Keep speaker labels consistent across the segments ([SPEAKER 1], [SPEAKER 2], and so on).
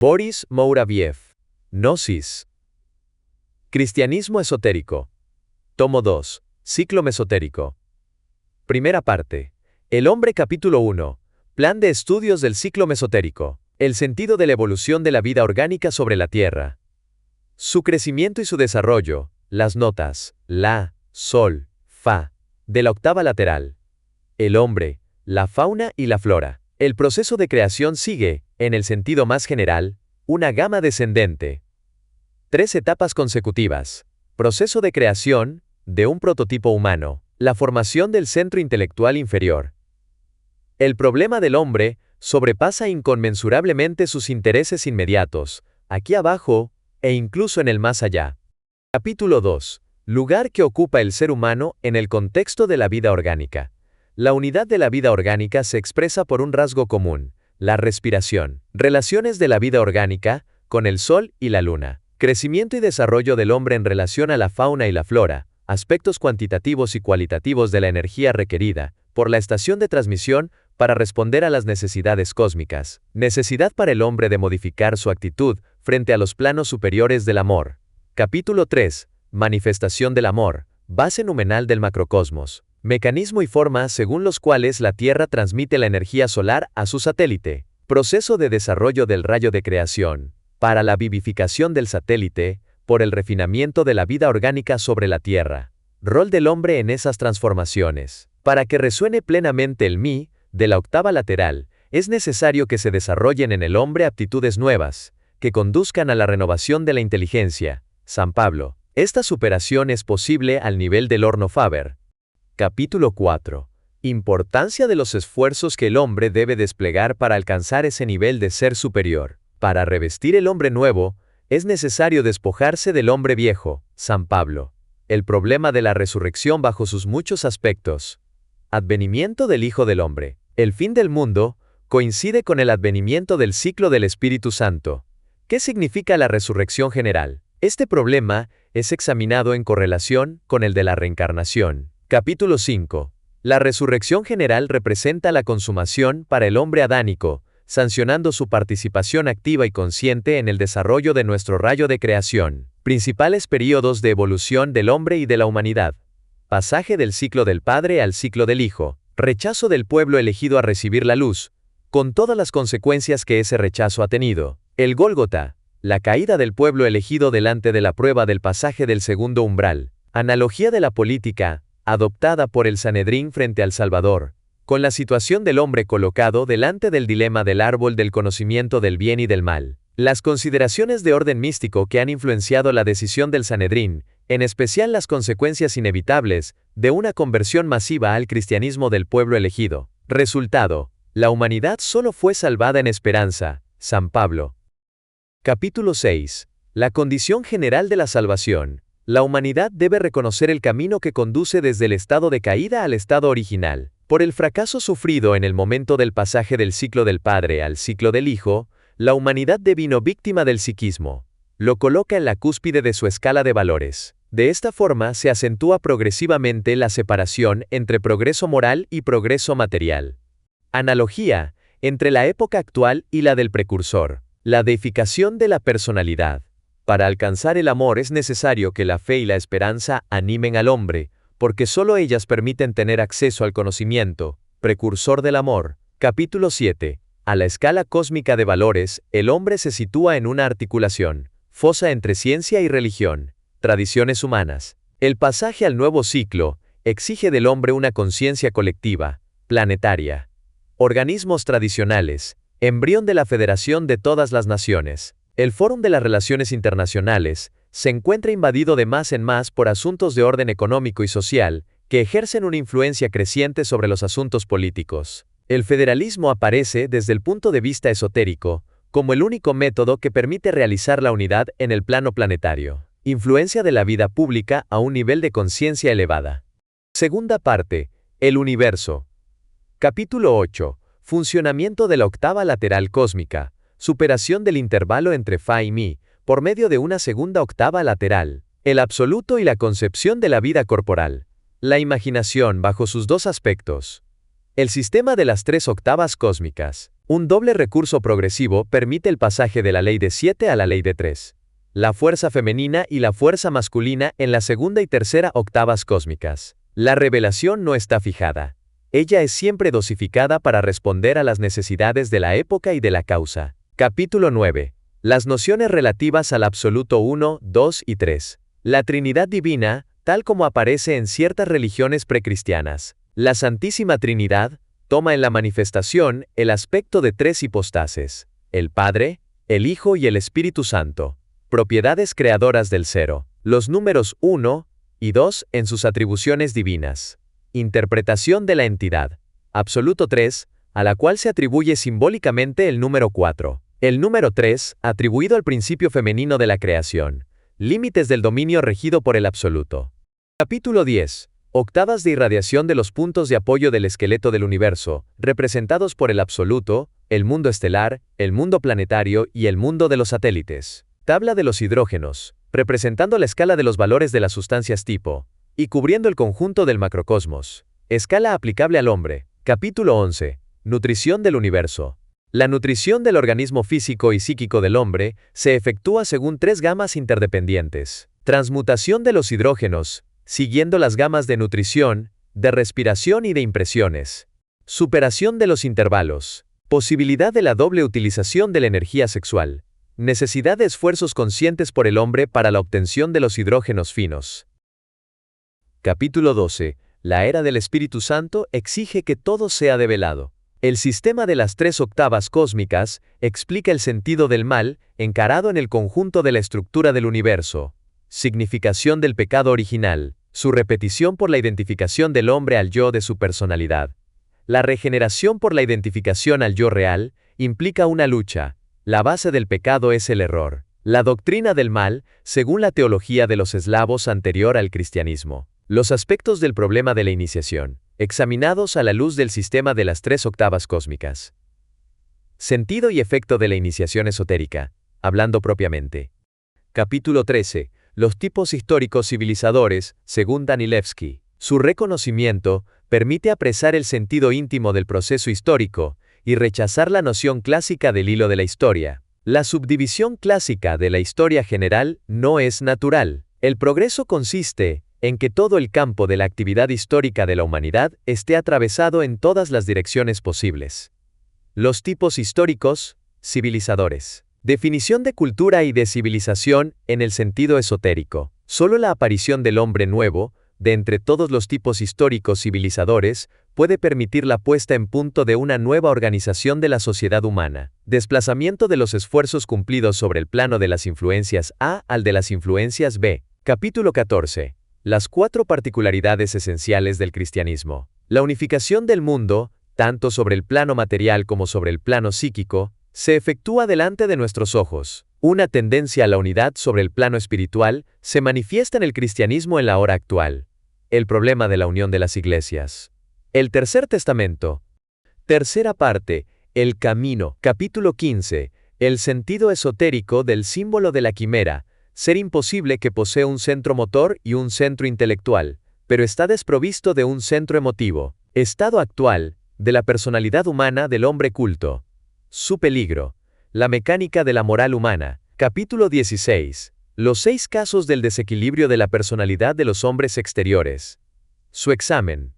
[SPEAKER 1] Boris Mouraviev. Gnosis. Cristianismo esotérico. Tomo 2. Ciclo mesotérico. Primera parte. El hombre capítulo 1. Plan de estudios del ciclo mesotérico. El sentido de la evolución de la vida orgánica sobre la Tierra. Su crecimiento y su desarrollo. Las notas, la, sol, fa, de la octava lateral. El hombre, la fauna y la flora. El proceso de creación sigue, en el sentido más general, una gama descendente. 3 etapas consecutivas. Proceso de creación, de un prototipo humano. La formación del centro intelectual inferior. El problema del hombre sobrepasa inconmensurablemente sus intereses inmediatos, aquí abajo, e incluso en el más allá. Capítulo 2. Lugar que ocupa el ser humano en el contexto de la vida orgánica. La unidad de la vida orgánica se expresa por un rasgo común, la respiración. Relaciones de la vida orgánica, con el sol y la luna. Crecimiento y desarrollo del hombre en relación a la fauna y la flora, aspectos cuantitativos y cualitativos de la energía requerida, por la estación de transmisión, para responder a las necesidades cósmicas. Necesidad para el hombre de modificar su actitud, frente a los planos superiores del amor. Capítulo 3. Manifestación del amor, base numenal del macrocosmos. Mecanismo y forma según los cuales la Tierra transmite la energía solar a su satélite. Proceso de desarrollo del rayo de creación. Para la vivificación del satélite, por el refinamiento de la vida orgánica sobre la Tierra. Rol del hombre en esas transformaciones. Para que resuene plenamente el mí, de la octava lateral, es necesario que se desarrollen en el hombre aptitudes nuevas, que conduzcan a la renovación de la inteligencia. San Pablo. Esta superación es posible al nivel del horno Faber. Capítulo 4. Importancia de los esfuerzos que el hombre debe desplegar para alcanzar ese nivel de ser superior. Para revestir el hombre nuevo, es necesario despojarse del hombre viejo. San Pablo. El problema de la resurrección bajo sus muchos aspectos. Advenimiento del Hijo del Hombre. El fin del mundo coincide con el advenimiento del ciclo del Espíritu Santo. ¿Qué significa la resurrección general? Este problema es examinado en correlación con el de la reencarnación. Capítulo 5. La resurrección general representa la consumación para el hombre adánico, sancionando su participación activa y consciente en el desarrollo de nuestro rayo de creación. Principales períodos de evolución del hombre y de la humanidad. Pasaje del ciclo del Padre al ciclo del Hijo. Rechazo del pueblo elegido a recibir la luz, con todas las consecuencias que ese rechazo ha tenido. El Gólgota. La caída del pueblo elegido delante de la prueba del pasaje del segundo umbral. Analogía de la política, adoptada por el Sanedrín frente al Salvador, con la situación del hombre colocado delante del dilema del árbol del conocimiento del bien y del mal. Las consideraciones de orden místico que han influenciado la decisión del Sanedrín, en especial las consecuencias inevitables de una conversión masiva al cristianismo del pueblo elegido. Resultado: la humanidad solo fue salvada en esperanza. San Pablo. Capítulo 6. La condición general de la salvación. La humanidad debe reconocer el camino que conduce desde el estado de caída al estado original. Por el fracaso sufrido en el momento del pasaje del ciclo del Padre al ciclo del Hijo, la humanidad devino víctima del psiquismo. Lo coloca en la cúspide de su escala de valores. De esta forma se acentúa progresivamente la separación entre progreso moral y progreso material. Analogía entre la época actual y la del precursor. La deificación de la personalidad. Para alcanzar el amor es necesario que la fe y la esperanza animen al hombre, porque solo ellas permiten tener acceso al conocimiento, precursor del amor. Capítulo 7. A la escala cósmica de valores, el hombre se sitúa en una articulación, fosa entre ciencia y religión, tradiciones humanas. El pasaje al nuevo ciclo exige del hombre una conciencia colectiva, planetaria. Organismos tradicionales, embrión de la Federación de todas las naciones. El Fórum de las Relaciones Internacionales se encuentra invadido de más en más por asuntos de orden económico y social, que ejercen una influencia creciente sobre los asuntos políticos. El federalismo aparece desde el punto de vista esotérico, como el único método que permite realizar la unidad en el plano planetario. Influencia de la vida pública a un nivel de conciencia elevada. Segunda parte. El universo. Capítulo 8. Funcionamiento de la octava lateral cósmica. Superación del intervalo entre Fa y Mi, por medio de una segunda octava lateral. El absoluto y la concepción de la vida corporal. La imaginación bajo sus dos aspectos. El sistema de las 3 octavas cósmicas. Un doble recurso progresivo permite el pasaje de la ley de 7 a la ley de 3. La fuerza femenina y la fuerza masculina en la segunda y tercera octavas cósmicas. La revelación no está fijada. Ella es siempre dosificada para responder a las necesidades de la época y de la causa. Capítulo 9. Las nociones relativas al absoluto 1, 2 y 3. La Trinidad Divina, tal como aparece en ciertas religiones precristianas. La Santísima Trinidad toma en la manifestación el aspecto de tres hipostases: el Padre, el Hijo y el Espíritu Santo, propiedades creadoras del cero. Los números 1 y 2 en sus atribuciones divinas. Interpretación de la entidad. Absoluto 3, a la cual se atribuye simbólicamente el número 4. El número 3, atribuido al principio femenino de la creación. Límites del dominio regido por el absoluto. Capítulo 10. Octavas de irradiación de los puntos de apoyo del esqueleto del universo, representados por el absoluto, el mundo estelar, el mundo planetario y el mundo de los satélites. Tabla de los hidrógenos, representando la escala de los valores de las sustancias tipo, y cubriendo el conjunto del macrocosmos. Escala aplicable al hombre. Capítulo 11. Nutrición del universo. La nutrición del organismo físico y psíquico del hombre se efectúa según tres gamas interdependientes. Transmutación de los hidrógenos, siguiendo las gamas de nutrición, de respiración y de impresiones. Superación de los intervalos. Posibilidad de la doble utilización de la energía sexual. Necesidad de esfuerzos conscientes por el hombre para la obtención de los hidrógenos finos. Capítulo 12. La era del Espíritu Santo exige que todo sea develado. El sistema de las tres octavas cósmicas explica el sentido del mal encarado en el conjunto de la estructura del universo. Significación del pecado original. Su repetición por la identificación del hombre al yo de su personalidad. La regeneración por la identificación al yo real implica una lucha. La base del pecado es el error. La doctrina del mal, según la teología de los eslavos anterior al cristianismo. Los aspectos del problema de la iniciación, examinados a la luz del sistema de las tres octavas cósmicas. Sentido y efecto de la iniciación esotérica, hablando propiamente. Capítulo 13. Los tipos históricos civilizadores, según Danilevsky. Su reconocimiento permite apresar el sentido íntimo del proceso histórico y rechazar la noción clásica del hilo de la historia. La subdivisión clásica de la historia general no es natural. El progreso consiste en que todo el campo de la actividad histórica de la humanidad esté atravesado en todas las direcciones posibles. Los tipos históricos, civilizadores. Definición de cultura y de civilización en el sentido esotérico. Solo la aparición del hombre nuevo, de entre todos los tipos históricos civilizadores, puede permitir la puesta en punto de una nueva organización de la sociedad humana. Desplazamiento de los esfuerzos cumplidos sobre el plano de las influencias A al de las influencias B. Capítulo 14. Las cuatro particularidades esenciales del cristianismo. La unificación del mundo, tanto sobre el plano material como sobre el plano psíquico, se efectúa delante de nuestros ojos. Una tendencia a la unidad sobre el plano espiritual se manifiesta en el cristianismo en la hora actual. El problema de la unión de las iglesias. El Tercer Testamento. Tercera parte. El camino. Capítulo 15. El sentido esotérico del símbolo de la quimera. Ser imposible que posee un centro motor y un centro intelectual, pero está desprovisto de un centro emotivo. Estado actual de la personalidad humana del hombre culto. Su peligro. La mecánica de la moral humana. Capítulo 16. Los 6 casos del desequilibrio de la personalidad de los hombres exteriores. Su examen.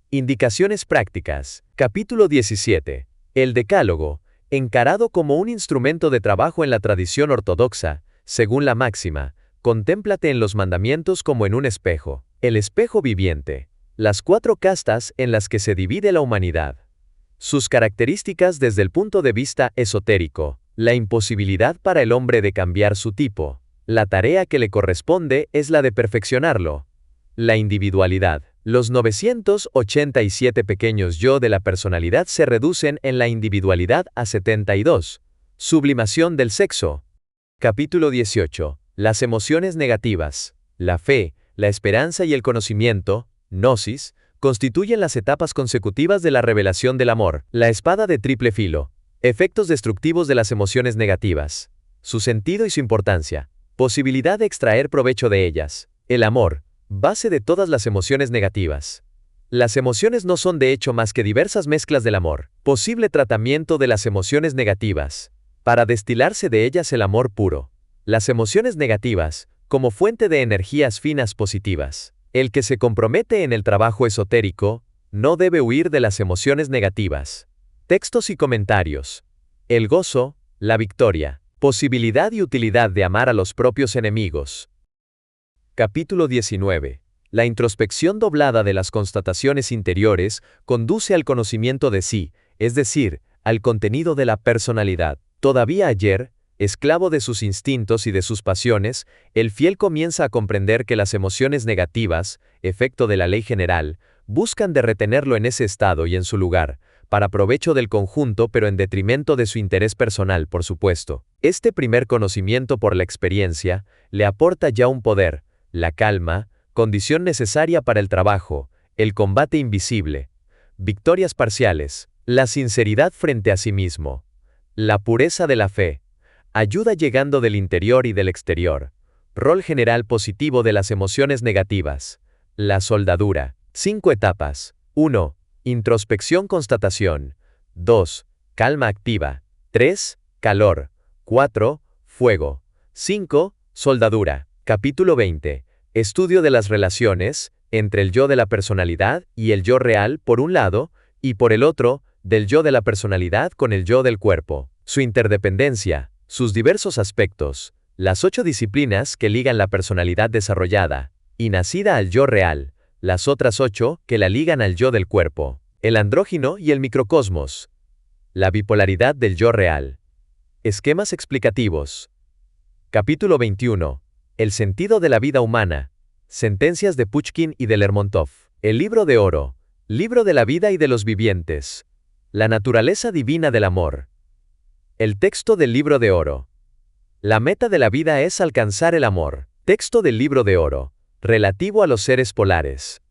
[SPEAKER 1] Indicaciones prácticas. Capítulo 17. El Decálogo, encarado como un instrumento de trabajo en la tradición ortodoxa, según la máxima, contémplate en los mandamientos como en un espejo. El espejo viviente. Las 4 castas en las que se divide la humanidad. Sus características desde el punto de vista esotérico. La imposibilidad para el hombre de cambiar su tipo. La tarea que le corresponde es la de perfeccionarlo. La individualidad. Los 987 pequeños yo de la personalidad se reducen en la individualidad a 72. Sublimación del sexo. Capítulo 18. Las emociones negativas. La fe, la esperanza y el conocimiento, gnosis, constituyen las etapas consecutivas de la revelación del amor. La espada de triple filo. Efectos destructivos de las emociones negativas. Su sentido y su importancia. Posibilidad de extraer provecho de ellas. El amor, base de todas las emociones negativas. Las emociones no son de hecho más que diversas mezclas del amor. Posible tratamiento de las emociones negativas. Para destilarse de ellas el amor puro. Las emociones negativas, como fuente de energías finas positivas. El que se compromete en el trabajo esotérico, no debe huir de las emociones negativas. Textos y comentarios. El gozo, la victoria, posibilidad y utilidad de amar a los propios enemigos. Capítulo 19. La introspección doblada de las constataciones interiores conduce al conocimiento de sí, es decir, al contenido de la personalidad. Todavía ayer, esclavo de sus instintos y de sus pasiones, el fiel comienza a comprender que las emociones negativas, efecto de la ley general, buscan de retenerlo en ese estado y en su lugar, para provecho del conjunto pero en detrimento de su interés personal, por supuesto. Este primer conocimiento por la experiencia le aporta ya un poder, la calma, condición necesaria para el trabajo, el combate invisible, victorias parciales, la sinceridad frente a sí mismo, la pureza de la fe, ayuda llegando del interior y del exterior, rol general positivo de las emociones negativas, la soldadura. 5 etapas. 1. Introspección-constatación. 2. Calma activa. 3. Calor. 4. Fuego. 5. Soldadura. Capítulo 20. Estudio de las relaciones, entre el yo de la personalidad y el yo real por un lado, y por el otro, del yo de la personalidad con el yo del cuerpo. Su interdependencia, sus diversos aspectos, las 8 disciplinas que ligan la personalidad desarrollada y nacida al yo real, las otras 8 que la ligan al yo del cuerpo, el andrógino y el microcosmos, la bipolaridad del yo real. Esquemas explicativos. Capítulo 21. El sentido de la vida humana. Sentencias de Pushkin y de Lermontov. El libro de oro. Libro de la vida y de los vivientes. La naturaleza divina del amor. El texto del libro de oro. La meta de la vida es alcanzar el amor. Texto del libro de oro. Relativo a los seres polares.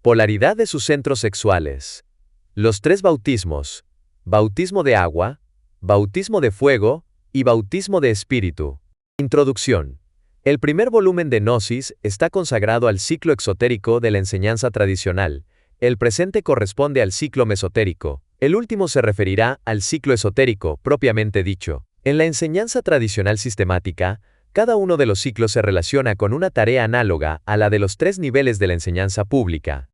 [SPEAKER 1] Polaridad de sus centros sexuales. Los 3 bautismos. Bautismo de agua, bautismo de fuego y bautismo de espíritu. Introducción. El primer volumen de Gnosis está consagrado al ciclo exotérico de la enseñanza tradicional. El presente corresponde al ciclo mesotérico. El último se referirá al ciclo esotérico, propiamente dicho. En la enseñanza tradicional sistemática, cada uno de los ciclos se relaciona con una tarea análoga a la de los 3 niveles de la enseñanza pública.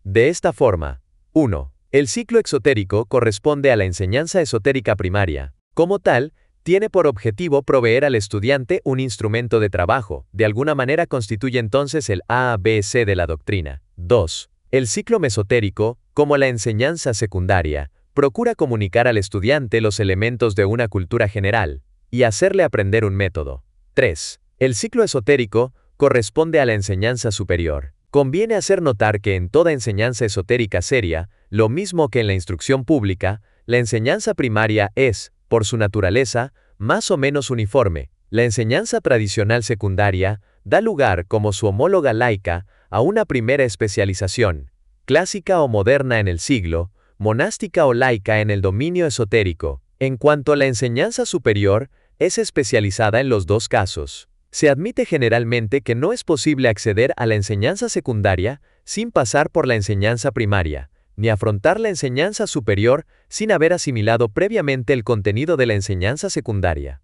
[SPEAKER 1] De esta forma, 1. El ciclo exotérico corresponde a la enseñanza esotérica primaria. Como tal, tiene por objetivo proveer al estudiante un instrumento de trabajo, de alguna manera constituye entonces el ABC de la doctrina. 2. El ciclo mesotérico, como la enseñanza secundaria, procura comunicar al estudiante los elementos de una cultura general y hacerle aprender un método. 3. El ciclo esotérico corresponde a la enseñanza superior. Conviene hacer notar que en toda enseñanza esotérica seria, lo mismo que en la instrucción pública, la enseñanza primaria es, por su naturaleza, más o menos uniforme. La enseñanza tradicional secundaria da lugar, como su homóloga laica, a una primera especialización, clásica o moderna en el siglo, monástica o laica en el dominio esotérico. En cuanto a la enseñanza superior, es especializada en los 2 casos. Se admite generalmente que no es posible acceder a la enseñanza secundaria sin pasar por la enseñanza primaria, ni afrontar la enseñanza superior sin haber asimilado previamente el contenido de la enseñanza secundaria.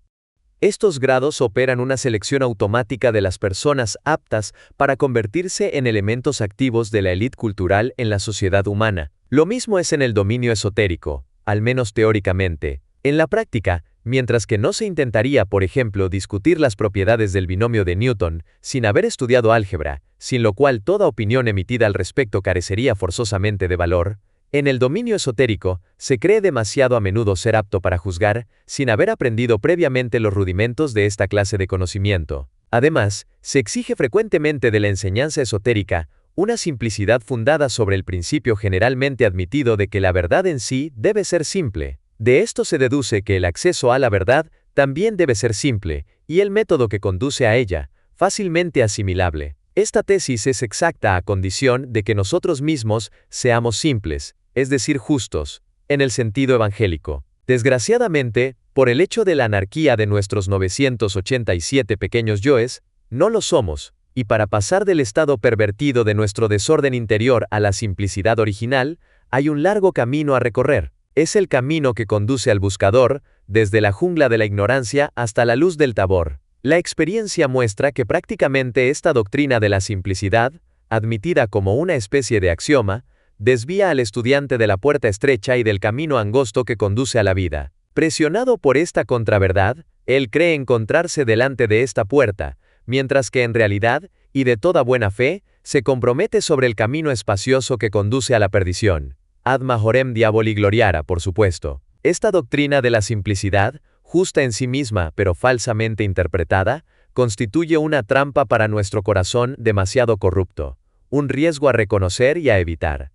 [SPEAKER 1] Estos grados operan una selección automática de las personas aptas para convertirse en elementos activos de la élite cultural en la sociedad humana. Lo mismo es en el dominio esotérico, al menos teóricamente. En la práctica, mientras que no se intentaría, por ejemplo, discutir las propiedades del binomio de Newton, sin haber estudiado álgebra, sin lo cual toda opinión emitida al respecto carecería forzosamente de valor, en el dominio esotérico, se cree demasiado a menudo ser apto para juzgar, sin haber aprendido previamente los rudimentos de esta clase de conocimiento. Además, se exige frecuentemente de la enseñanza esotérica, una simplicidad fundada sobre el principio generalmente admitido de que la verdad en sí debe ser simple. De esto se deduce que el acceso a la verdad también debe ser simple, y el método que conduce a ella, fácilmente asimilable. Esta tesis es exacta a condición de que nosotros mismos seamos simples, es decir, justos, en el sentido evangélico. Desgraciadamente, por el hecho de la anarquía de nuestros 987 pequeños yoes, no lo somos, Y para pasar del estado pervertido de nuestro desorden interior a la simplicidad original, hay un largo camino a recorrer. Es el camino que conduce al buscador, desde la jungla de la ignorancia hasta la luz del Tabor. La experiencia muestra que prácticamente esta doctrina de la simplicidad, admitida como una especie de axioma, desvía al estudiante de la puerta estrecha y del camino angosto que conduce a la vida. Presionado por esta contraverdad, él cree encontrarse delante de esta puerta, mientras que en realidad, y de toda buena fe, se compromete sobre el camino espacioso que conduce a la perdición. Ad majorem diaboli gloriara, por supuesto. Esta doctrina de la simplicidad, justa en sí misma pero falsamente interpretada, constituye una trampa para nuestro corazón demasiado corrupto, un riesgo a reconocer y a evitar.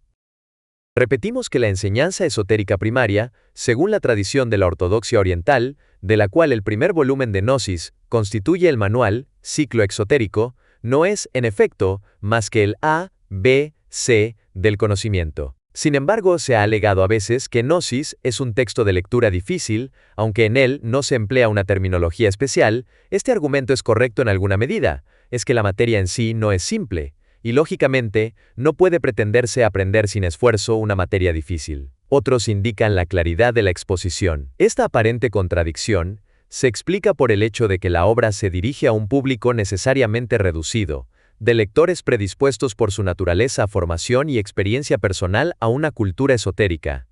[SPEAKER 1] Repetimos que la enseñanza esotérica primaria, según la tradición de la ortodoxia oriental, de la cual el primer volumen de Gnosis constituye el manual, ciclo exotérico, no es, en efecto, más que el A, B, C del conocimiento. Sin embargo, se ha alegado a veces que Gnosis es un texto de lectura difícil, aunque en él no se emplea una terminología especial. Este argumento es correcto en alguna medida, es que la materia en sí no es simple, y lógicamente, no puede pretenderse aprender sin esfuerzo una materia difícil. Otros indican la claridad de la exposición. Esta aparente contradicción se explica por el hecho de que la obra se dirige a un público necesariamente reducido, de lectores predispuestos por su naturaleza a formación y experiencia personal a una cultura esotérica.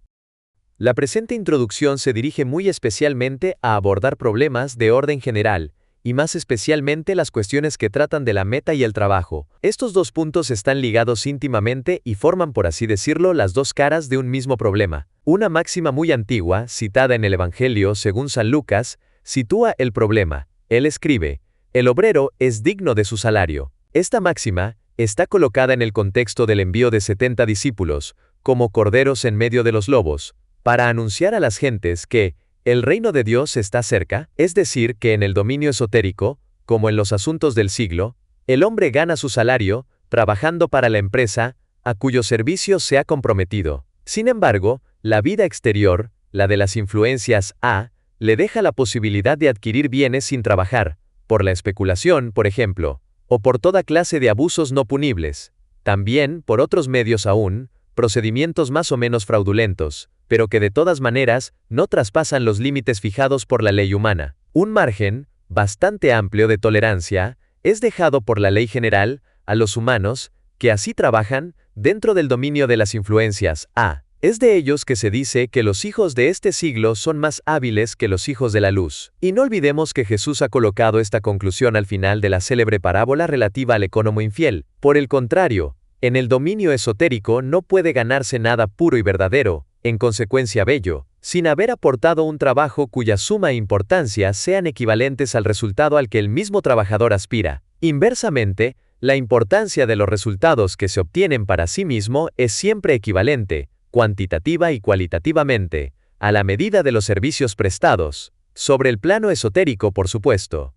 [SPEAKER 1] La presente introducción se dirige muy especialmente a abordar problemas de orden general, y más especialmente las cuestiones que tratan de la meta y el trabajo. Estos dos puntos están ligados íntimamente y forman, por así decirlo, las dos caras de un mismo problema. Una máxima muy antigua, citada en el Evangelio según San Lucas, sitúa el problema. Él escribe: el obrero es digno de su salario. Esta máxima está colocada en el contexto del envío de 70 discípulos, como corderos en medio de los lobos, para anunciar a las gentes que el reino de Dios está cerca, es decir, que en el dominio esotérico, como en los asuntos del siglo, el hombre gana su salario, trabajando para la empresa, a cuyo servicio se ha comprometido. Sin embargo, la vida exterior, la de las influencias A, le deja la posibilidad de adquirir bienes sin trabajar, por la especulación, por ejemplo, o por toda clase de abusos no punibles, también por otros medios aún, procedimientos más o menos fraudulentos, pero que de todas maneras no traspasan los límites fijados por la ley humana. Un margen, bastante amplio de tolerancia, es dejado por la ley general a los humanos, que así trabajan, dentro del dominio de las influencias A. Es de ellos que se dice que los hijos de este siglo son más hábiles que los hijos de la luz. Y no olvidemos que Jesús ha colocado esta conclusión al final de la célebre parábola relativa al ecónomo infiel. Por el contrario, en el dominio esotérico no puede ganarse nada puro y verdadero, en consecuencia bello, sin haber aportado un trabajo cuya suma e importancia sean equivalentes al resultado al que el mismo trabajador aspira. Inversamente, la importancia de los resultados que se obtienen para sí mismo es siempre equivalente, cuantitativa y cualitativamente, a la medida de los servicios prestados, sobre el plano esotérico, por supuesto.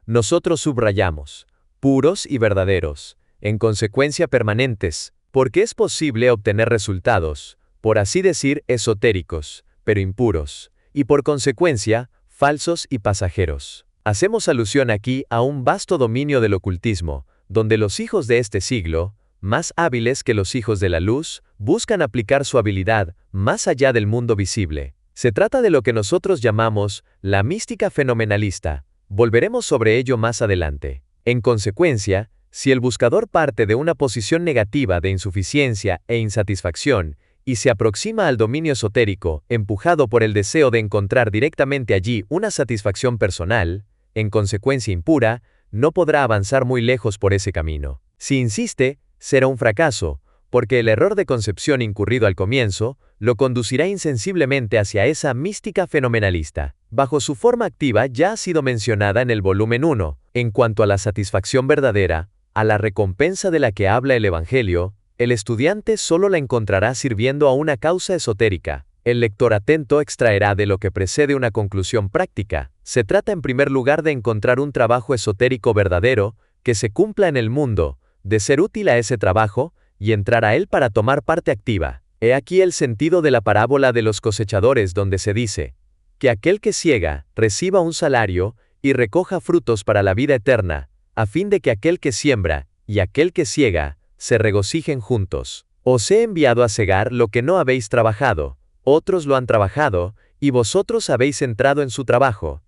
[SPEAKER 1] Nosotros subrayamos, puros y verdaderos, en consecuencia permanentes, porque es posible obtener resultados, por así decir, esotéricos, pero impuros, y por consecuencia, falsos y pasajeros. Hacemos alusión aquí a un vasto dominio del ocultismo, donde los hijos de este siglo, más hábiles que los hijos de la luz, buscan aplicar su habilidad más allá del mundo visible. Se trata de lo que nosotros llamamos la mística fenomenalista. Volveremos sobre ello más adelante. En consecuencia, si el buscador parte de una posición negativa de insuficiencia e insatisfacción, y se aproxima al dominio esotérico, empujado por el deseo de encontrar directamente allí una satisfacción personal, en consecuencia impura, no podrá avanzar muy lejos por ese camino. Si insiste, será un fracaso, porque el error de concepción incurrido al comienzo, lo conducirá insensiblemente hacia esa mística fenomenalista. Bajo su forma activa ya ha sido mencionada en el volumen 1, en cuanto a la satisfacción verdadera, a la recompensa de la que habla el Evangelio, el estudiante solo la encontrará sirviendo a una causa esotérica. El lector atento extraerá de lo que precede una conclusión práctica. Se trata en primer lugar de encontrar un trabajo esotérico verdadero, que se cumpla en el mundo, de ser útil a ese trabajo, y entrar a él para tomar parte activa. He aquí el sentido de la parábola de los cosechadores, donde se dice, que aquel que siega, reciba un salario, y recoja frutos para la vida eterna, a fin de que aquel que siembra y aquel que siega se regocijen juntos. Os he enviado a segar lo que no habéis trabajado, otros lo han trabajado, y vosotros habéis entrado en su trabajo.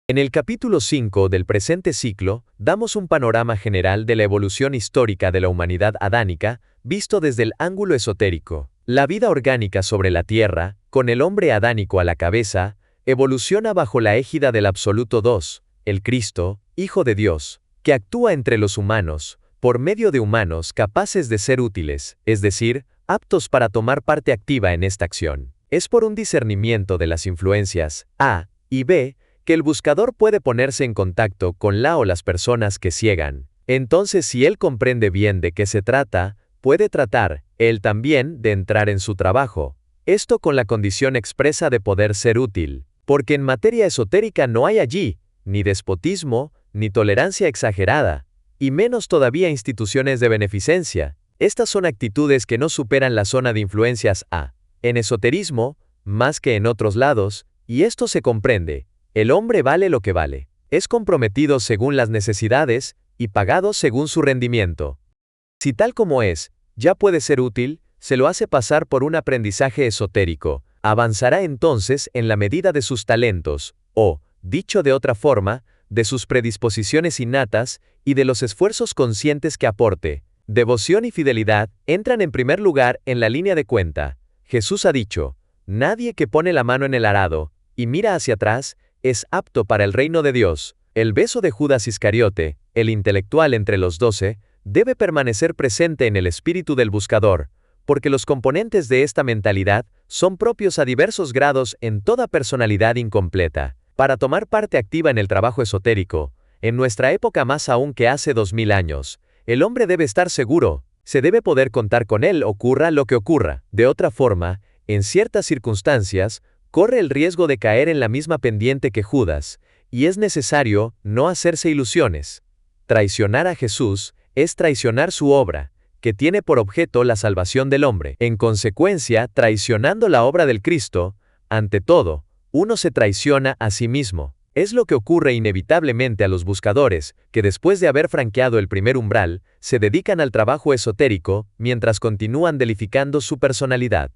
[SPEAKER 1] En el capítulo 5 del presente ciclo, damos un panorama general de la evolución histórica de la humanidad adánica, visto desde el ángulo esotérico. La vida orgánica sobre la Tierra, con el hombre adánico a la cabeza, evoluciona bajo la égida del Absoluto Dos, el Cristo, Hijo de Dios, que actúa entre los humanos, por medio de humanos capaces de ser útiles, es decir, aptos para tomar parte activa en esta acción. Es por un discernimiento de las influencias A y B, que el buscador puede ponerse en contacto con la o las personas que ciegan. Entonces, si él comprende bien de qué se trata, puede tratar, él también, de entrar en su trabajo. Esto con la condición expresa de poder ser útil, porque en materia esotérica no hay allí, ni despotismo, ni tolerancia exagerada, y menos todavía instituciones de beneficencia. Estas son actitudes que no superan la zona de influencias A. En esoterismo, más que en otros lados, y esto se comprende, el hombre vale lo que vale. Es comprometido según las necesidades y pagado según su rendimiento. Si tal como es, ya puede ser útil, se lo hace pasar por un aprendizaje esotérico. Avanzará entonces en la medida de sus talentos, o, dicho de otra forma, de sus predisposiciones innatas y de los esfuerzos conscientes que aporte. Devoción y fidelidad entran en primer lugar en la línea de cuenta. Jesús ha dicho, nadie que pone la mano en el arado y mira hacia atrás, es apto para el reino de Dios. El beso de Judas Iscariote, el intelectual entre los 12, debe permanecer presente en el espíritu del buscador, porque los componentes de esta mentalidad son propios a diversos grados en toda personalidad incompleta. Para tomar parte activa en el trabajo esotérico, en nuestra época más aún que hace 2000 años, el hombre debe estar seguro, se debe poder contar con él ocurra lo que ocurra. De otra forma, en ciertas circunstancias, corre el riesgo de caer en la misma pendiente que Judas, y es necesario no hacerse ilusiones. Traicionar a Jesús es traicionar su obra, que tiene por objeto la salvación del hombre. En consecuencia, traicionando la obra del Cristo, ante todo, uno se traiciona a sí mismo. Es lo que ocurre inevitablemente a los buscadores, que después de haber franqueado el primer umbral, se dedican al trabajo esotérico, mientras continúan delificando su personalidad.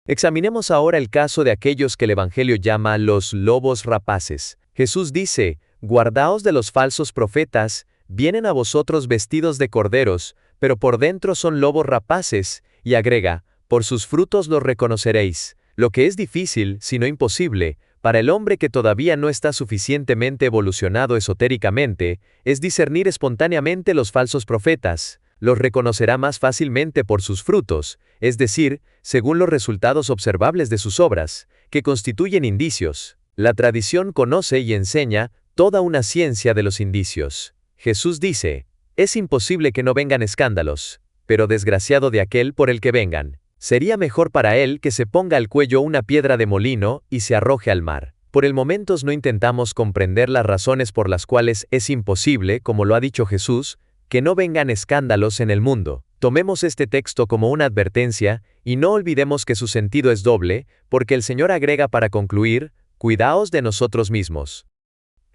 [SPEAKER 1] Examinemos ahora el caso de aquellos que el Evangelio llama los lobos rapaces. Jesús dice, guardaos de los falsos profetas, vienen a vosotros vestidos de corderos, pero por dentro son lobos rapaces, y agrega, por sus frutos los reconoceréis. Lo que es difícil, si no imposible, para el hombre que todavía no está suficientemente evolucionado esotéricamente, es discernir espontáneamente los falsos profetas. Los reconocerá más fácilmente por sus frutos, es decir, según los resultados observables de sus obras, que constituyen indicios. La tradición conoce y enseña toda una ciencia de los indicios. Jesús dice, es imposible que no vengan escándalos, pero desgraciado de aquel por el que vengan. Sería mejor para él que se ponga al cuello una piedra de molino y se arroje al mar. Por el momento no intentamos comprender las razones por las cuales es imposible, como lo ha dicho Jesús, que no vengan escándalos en el mundo. Tomemos este texto como una advertencia, y no olvidemos que su sentido es doble, porque el Señor agrega para concluir, cuidaos de nosotros mismos.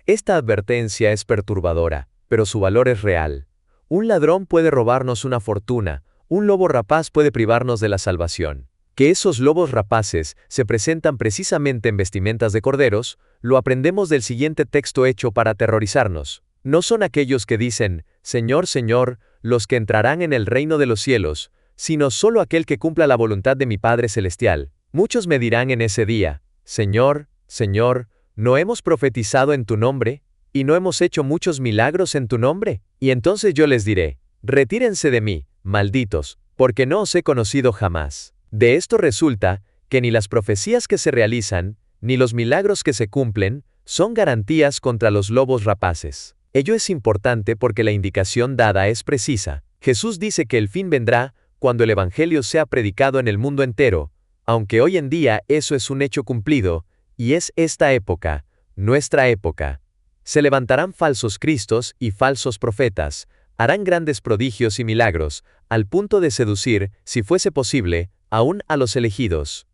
[SPEAKER 1] Esta advertencia es perturbadora, pero su valor es real. Un ladrón puede robarnos una fortuna, un lobo rapaz puede privarnos de la salvación. Que esos lobos rapaces se presentan precisamente en vestimentas de corderos, lo aprendemos del siguiente texto hecho para aterrorizarnos. No son aquellos que dicen, Señor, Señor, los que entrarán en el reino de los cielos, sino solo aquel que cumpla la voluntad de mi Padre Celestial. Muchos me dirán en ese día, Señor, Señor, ¿no hemos profetizado en tu nombre? ¿Y no hemos hecho muchos milagros en tu nombre? Y entonces yo les diré, retírense de mí, malditos, porque no os he conocido jamás. De esto resulta, que ni las profecías que se realizan, ni los milagros que se cumplen, son garantías contra los lobos rapaces. Ello es importante porque la indicación dada es precisa. Jesús dice que el fin vendrá cuando el Evangelio sea predicado en el mundo entero, aunque hoy en día eso es un hecho cumplido, y es esta época, nuestra época. Se levantarán falsos cristos y falsos profetas, harán grandes prodigios y milagros, al punto de seducir, si fuese posible, aún a los elegidos.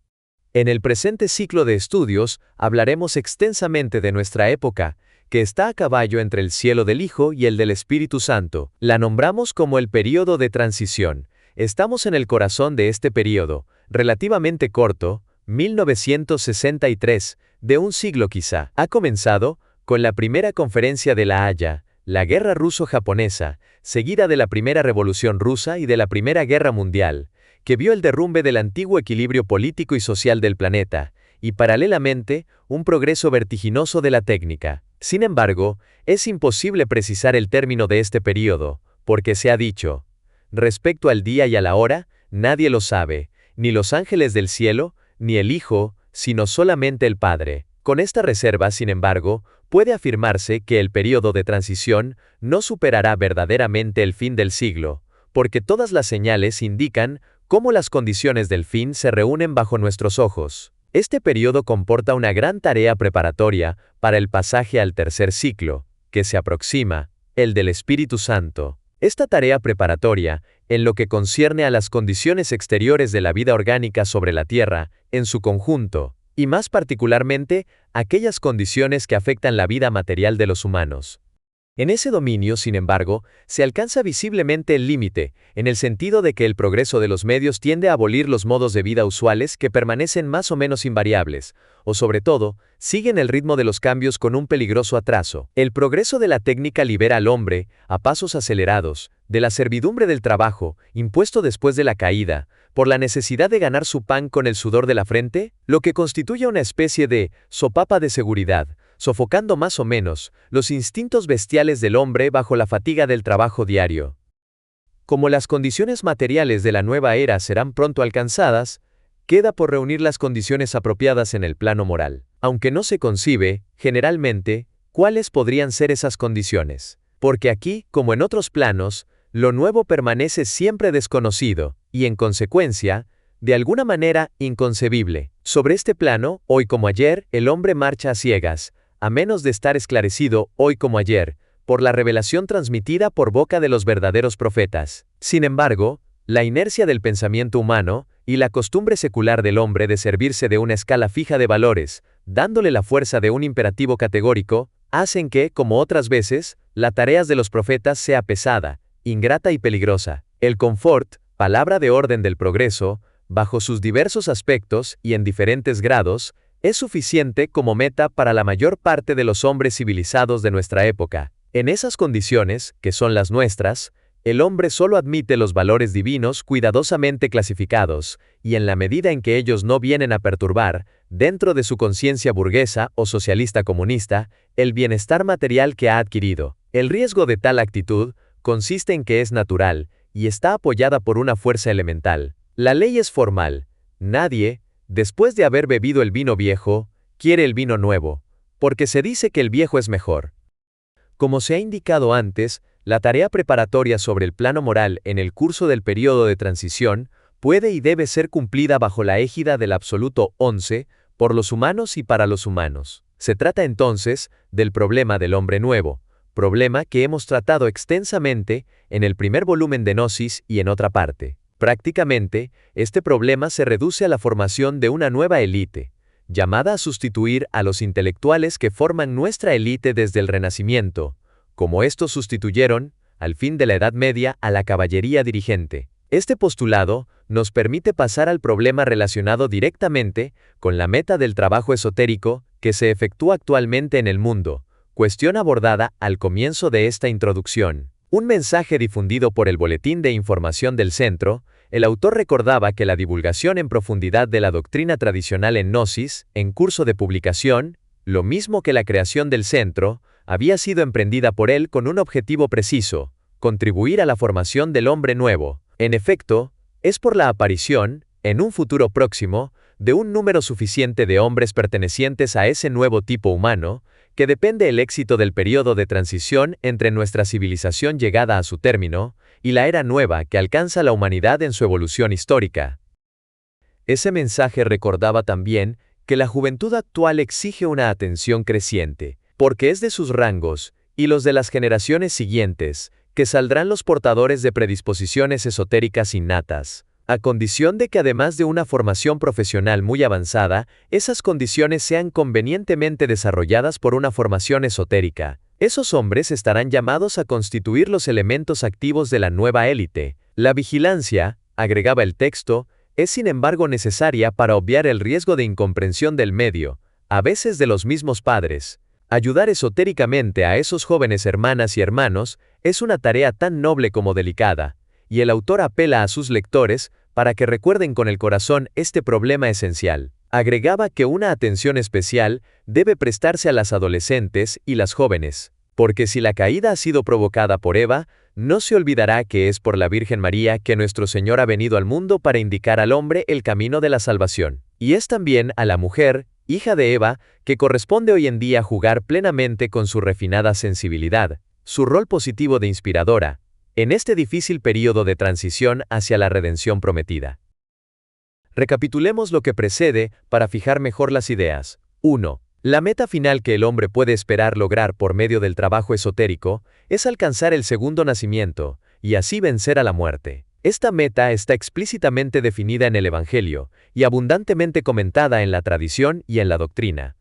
[SPEAKER 1] En el presente ciclo de estudios hablaremos extensamente de nuestra época, que está a caballo entre el cielo del Hijo y el del Espíritu Santo. La nombramos como el período de transición. Estamos en el corazón de este período, relativamente corto, 1963, de un siglo quizá. Ha comenzado con la primera conferencia de La Haya, la Guerra Ruso-Japonesa, seguida de la Primera Revolución Rusa y de la Primera Guerra Mundial, que vio el derrumbe del antiguo equilibrio político y social del planeta, y paralelamente, un progreso vertiginoso de la técnica. Sin embargo, es imposible precisar el término de este período, porque se ha dicho, respecto al día y a la hora, nadie lo sabe, ni los ángeles del cielo, ni el Hijo, sino solamente el Padre. Con esta reserva, sin embargo, puede afirmarse que el período de transición no superará verdaderamente el fin del siglo, porque todas las señales indican cómo las condiciones del fin se reúnen bajo nuestros ojos. Este período comporta una gran tarea preparatoria para el pasaje al tercer ciclo, que se aproxima, el del Espíritu Santo. Esta tarea preparatoria, en lo que concierne a las condiciones exteriores de la vida orgánica sobre la Tierra, en su conjunto, y más particularmente, aquellas condiciones que afectan la vida material de los humanos. En ese dominio, sin embargo, se alcanza visiblemente el límite, en el sentido de que el progreso de los medios tiende a abolir los modos de vida usuales que permanecen más o menos invariables, o sobre todo, siguen el ritmo de los cambios con un peligroso atraso. El progreso de la técnica libera al hombre, a pasos acelerados, de la servidumbre del trabajo, impuesto después de la caída, por la necesidad de ganar su pan con el sudor de la frente, lo que constituye una especie de sopapa de seguridad, sofocando más o menos los instintos bestiales del hombre bajo la fatiga del trabajo diario. Como las condiciones materiales de la nueva era serán pronto alcanzadas, queda por reunir las condiciones apropiadas en el plano moral, aunque no se concibe, generalmente, cuáles podrían ser esas condiciones, porque aquí, como en otros planos, lo nuevo permanece siempre desconocido, y en consecuencia, de alguna manera, inconcebible. Sobre este plano, hoy como ayer, el hombre marcha a ciegas, a menos de estar esclarecido, hoy como ayer, por la revelación transmitida por boca de los verdaderos profetas. Sin embargo, la inercia del pensamiento humano, y la costumbre secular del hombre de servirse de una escala fija de valores, dándole la fuerza de un imperativo categórico, hacen que, como otras veces, la tarea de los profetas sea pesada, ingrata y peligrosa. El confort, palabra de orden del progreso, bajo sus diversos aspectos y en diferentes grados, es suficiente como meta para la mayor parte de los hombres civilizados de nuestra época. En esas condiciones, que son las nuestras, el hombre solo admite los valores divinos cuidadosamente clasificados, y en la medida en que ellos no vienen a perturbar, dentro de su conciencia burguesa o socialista comunista, el bienestar material que ha adquirido. El riesgo de tal actitud consiste en que es natural, y está apoyada por una fuerza elemental. La ley es formal. Nadie, después de haber bebido el vino viejo, quiere el vino nuevo, porque se dice que el viejo es mejor. Como se ha indicado antes, la tarea preparatoria sobre el plano moral en el curso del período de transición puede y debe ser cumplida bajo la égida del absoluto 11, por los humanos y para los humanos. Se trata entonces del problema del hombre nuevo, problema que hemos tratado extensamente en el primer volumen de Gnosis y en otra parte. Prácticamente, este problema se reduce a la formación de una nueva élite, llamada a sustituir a los intelectuales que forman nuestra élite desde el Renacimiento, como estos sustituyeron, al fin de la Edad Media, a la caballería dirigente. Este postulado nos permite pasar al problema relacionado directamente con la meta del trabajo esotérico que se efectúa actualmente en el mundo, cuestión abordada al comienzo de esta introducción. Un mensaje difundido por el Boletín de Información del Centro, el autor recordaba que la divulgación en profundidad de la doctrina tradicional en Gnosis, en curso de publicación, lo mismo que la creación del centro, había sido emprendida por él con un objetivo preciso: contribuir a la formación del hombre nuevo. En efecto, es por la aparición, en un futuro próximo, de un número suficiente de hombres pertenecientes a ese nuevo tipo humano, que depende el éxito del período de transición entre nuestra civilización llegada a su término, y la era nueva que alcanza la humanidad en su evolución histórica. Ese mensaje recordaba también que la juventud actual exige una atención creciente, porque es de sus rangos, y los de las generaciones siguientes, que saldrán los portadores de predisposiciones esotéricas innatas, a condición de que además de una formación profesional muy avanzada, esas condiciones sean convenientemente desarrolladas por una formación esotérica. Esos hombres estarán llamados a constituir los elementos activos de la nueva élite. La vigilancia, agregaba el texto, es sin embargo necesaria para obviar el riesgo de incomprensión del medio, a veces de los mismos padres. Ayudar esotéricamente a esos jóvenes hermanas y hermanos es una tarea tan noble como delicada, y el autor apela a sus lectores para que recuerden con el corazón este problema esencial. Agregaba que una atención especial debe prestarse a las adolescentes y las jóvenes, porque si la caída ha sido provocada por Eva, no se olvidará que es por la Virgen María que nuestro Señor ha venido al mundo para indicar al hombre el camino de la salvación. Y es también a la mujer, hija de Eva, que corresponde hoy en día jugar plenamente con su refinada sensibilidad, su rol positivo de inspiradora, en este difícil período de transición hacia la redención prometida. Recapitulemos lo que precede para fijar mejor las ideas. 1. La meta final que el hombre puede esperar lograr por medio del trabajo esotérico es alcanzar el segundo nacimiento, y así vencer a la muerte. Esta meta está explícitamente definida en el Evangelio, y abundantemente comentada en la tradición y en la doctrina.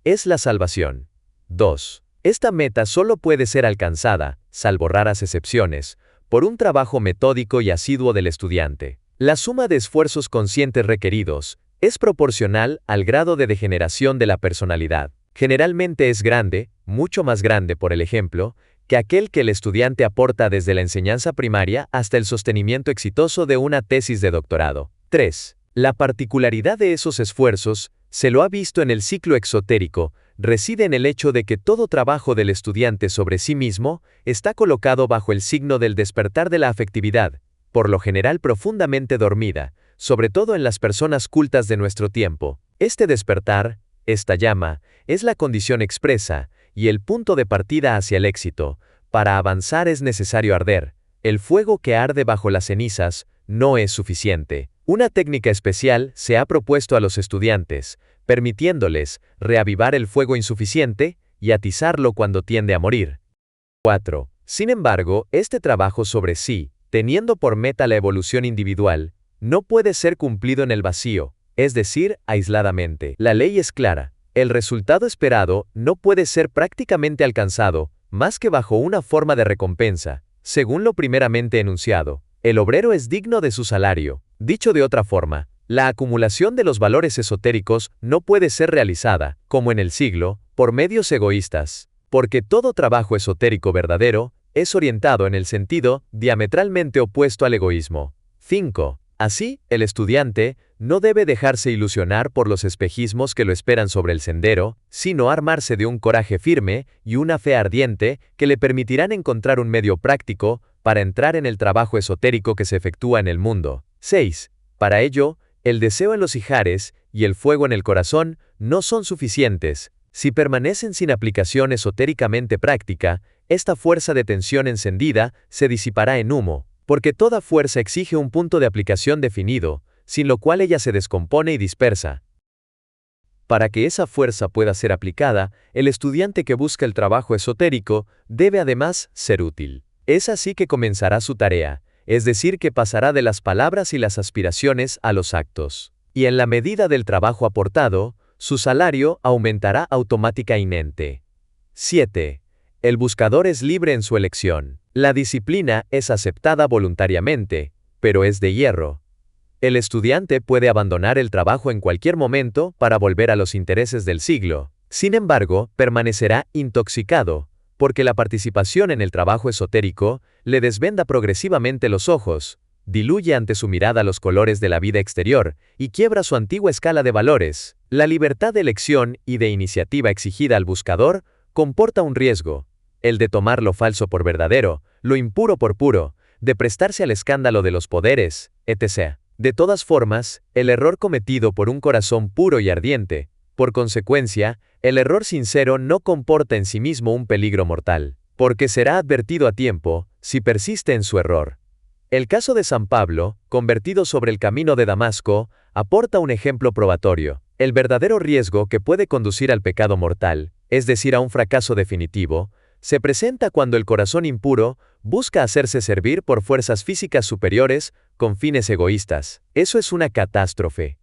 [SPEAKER 1] Es la salvación. 2. Esta meta solo puede ser alcanzada, salvo raras excepciones, por un trabajo metódico y asiduo del estudiante. La suma de esfuerzos conscientes requeridos es proporcional al grado de degeneración de la personalidad. Generalmente es grande, mucho más grande por el ejemplo, que aquel que el estudiante aporta desde la enseñanza primaria hasta el sostenimiento exitoso de una tesis de doctorado. 3. La particularidad de esos esfuerzos, se lo ha visto en el ciclo exotérico, reside en el hecho de que todo trabajo del estudiante sobre sí mismo está colocado bajo el signo del despertar de la afectividad, por lo general profundamente dormida, sobre todo en las personas cultas de nuestro tiempo. Este despertar, esta llama, es la condición expresa y el punto de partida hacia el éxito. Para avanzar es necesario arder. El fuego que arde bajo las cenizas no es suficiente. Una técnica especial se ha propuesto a los estudiantes, permitiéndoles reavivar el fuego insuficiente y atizarlo cuando tiende a morir. 4. Sin embargo, este trabajo sobre sí, teniendo por meta la evolución individual, no puede ser cumplido en el vacío, es decir, aisladamente. La ley es clara. El resultado esperado no puede ser prácticamente alcanzado, más que bajo una forma de recompensa, según lo primeramente enunciado. El obrero es digno de su salario. Dicho de otra forma, la acumulación de los valores esotéricos no puede ser realizada, como en el siglo, por medios egoístas, porque todo trabajo esotérico verdadero es orientado en el sentido diametralmente opuesto al egoísmo. 5. Así, el estudiante no debe dejarse ilusionar por los espejismos que lo esperan sobre el sendero, sino armarse de un coraje firme y una fe ardiente que le permitirán encontrar un medio práctico para entrar en el trabajo esotérico que se efectúa en el mundo. 6. Para ello, el deseo en los ijares y el fuego en el corazón no son suficientes. Si permanecen sin aplicación esotéricamente práctica, esta fuerza de tensión encendida se disipará en humo, porque toda fuerza exige un punto de aplicación definido, sin lo cual ella se descompone y dispersa. Para que esa fuerza pueda ser aplicada, el estudiante que busca el trabajo esotérico debe además ser útil. Es así que comenzará su tarea, es decir, que pasará de las palabras y las aspiraciones a los actos. Y en la medida del trabajo aportado, su salario aumentará automáticamente. 7. El buscador es libre en su elección. La disciplina es aceptada voluntariamente, pero es de hierro. El estudiante puede abandonar el trabajo en cualquier momento para volver a los intereses del siglo. Sin embargo, permanecerá intoxicado, porque la participación en el trabajo esotérico le desvenda progresivamente los ojos, diluye ante su mirada los colores de la vida exterior y quiebra su antigua escala de valores. La libertad de elección y de iniciativa exigida al buscador comporta un riesgo, el de tomar lo falso por verdadero, lo impuro por puro, de prestarse al escándalo de los poderes, etc. De todas formas, el error cometido por un corazón puro y ardiente, por consecuencia, el error sincero no comporta en sí mismo un peligro mortal, porque será advertido a tiempo, si persiste en su error. El caso de San Pablo, convertido sobre el camino de Damasco, aporta un ejemplo probatorio. El verdadero riesgo que puede conducir al pecado mortal, es decir, a un fracaso definitivo, se presenta cuando el corazón impuro busca hacerse servir por fuerzas físicas superiores con fines egoístas. Eso es una catástrofe.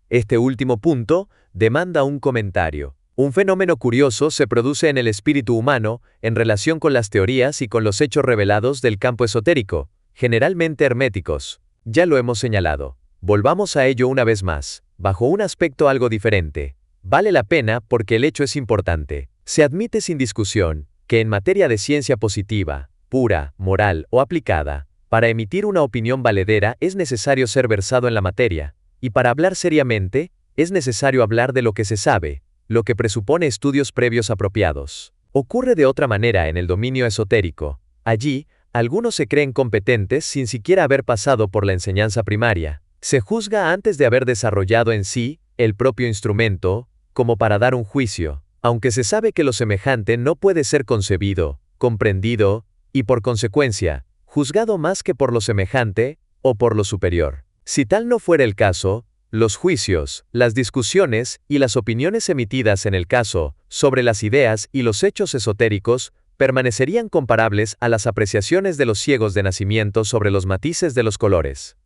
[SPEAKER 1] Este último punto demanda un comentario. Un fenómeno curioso se produce en el espíritu humano en relación con las teorías y con los hechos revelados del campo esotérico, generalmente herméticos. Ya lo hemos señalado. Volvamos a ello una vez más, bajo un aspecto algo diferente. Vale la pena porque el hecho es importante. Se admite sin discusión que en materia de ciencia positiva, pura, moral o aplicada, para emitir una opinión valedera es necesario ser versado en la materia, y para hablar seriamente, es necesario hablar de lo que se sabe, lo que presupone estudios previos apropiados. Ocurre de otra manera en el dominio esotérico. Allí, algunos se creen competentes sin siquiera haber pasado por la enseñanza primaria. Se juzga antes de haber desarrollado en sí el propio instrumento, como para dar un juicio, aunque se sabe que lo semejante no puede ser concebido, comprendido, y por consecuencia, juzgado más que por lo semejante, o por lo superior. Si tal no fuera el caso, los juicios, las discusiones y las opiniones emitidas en el caso sobre las ideas y los hechos esotéricos permanecerían comparables a las apreciaciones de los ciegos de nacimiento sobre los matices de los colores.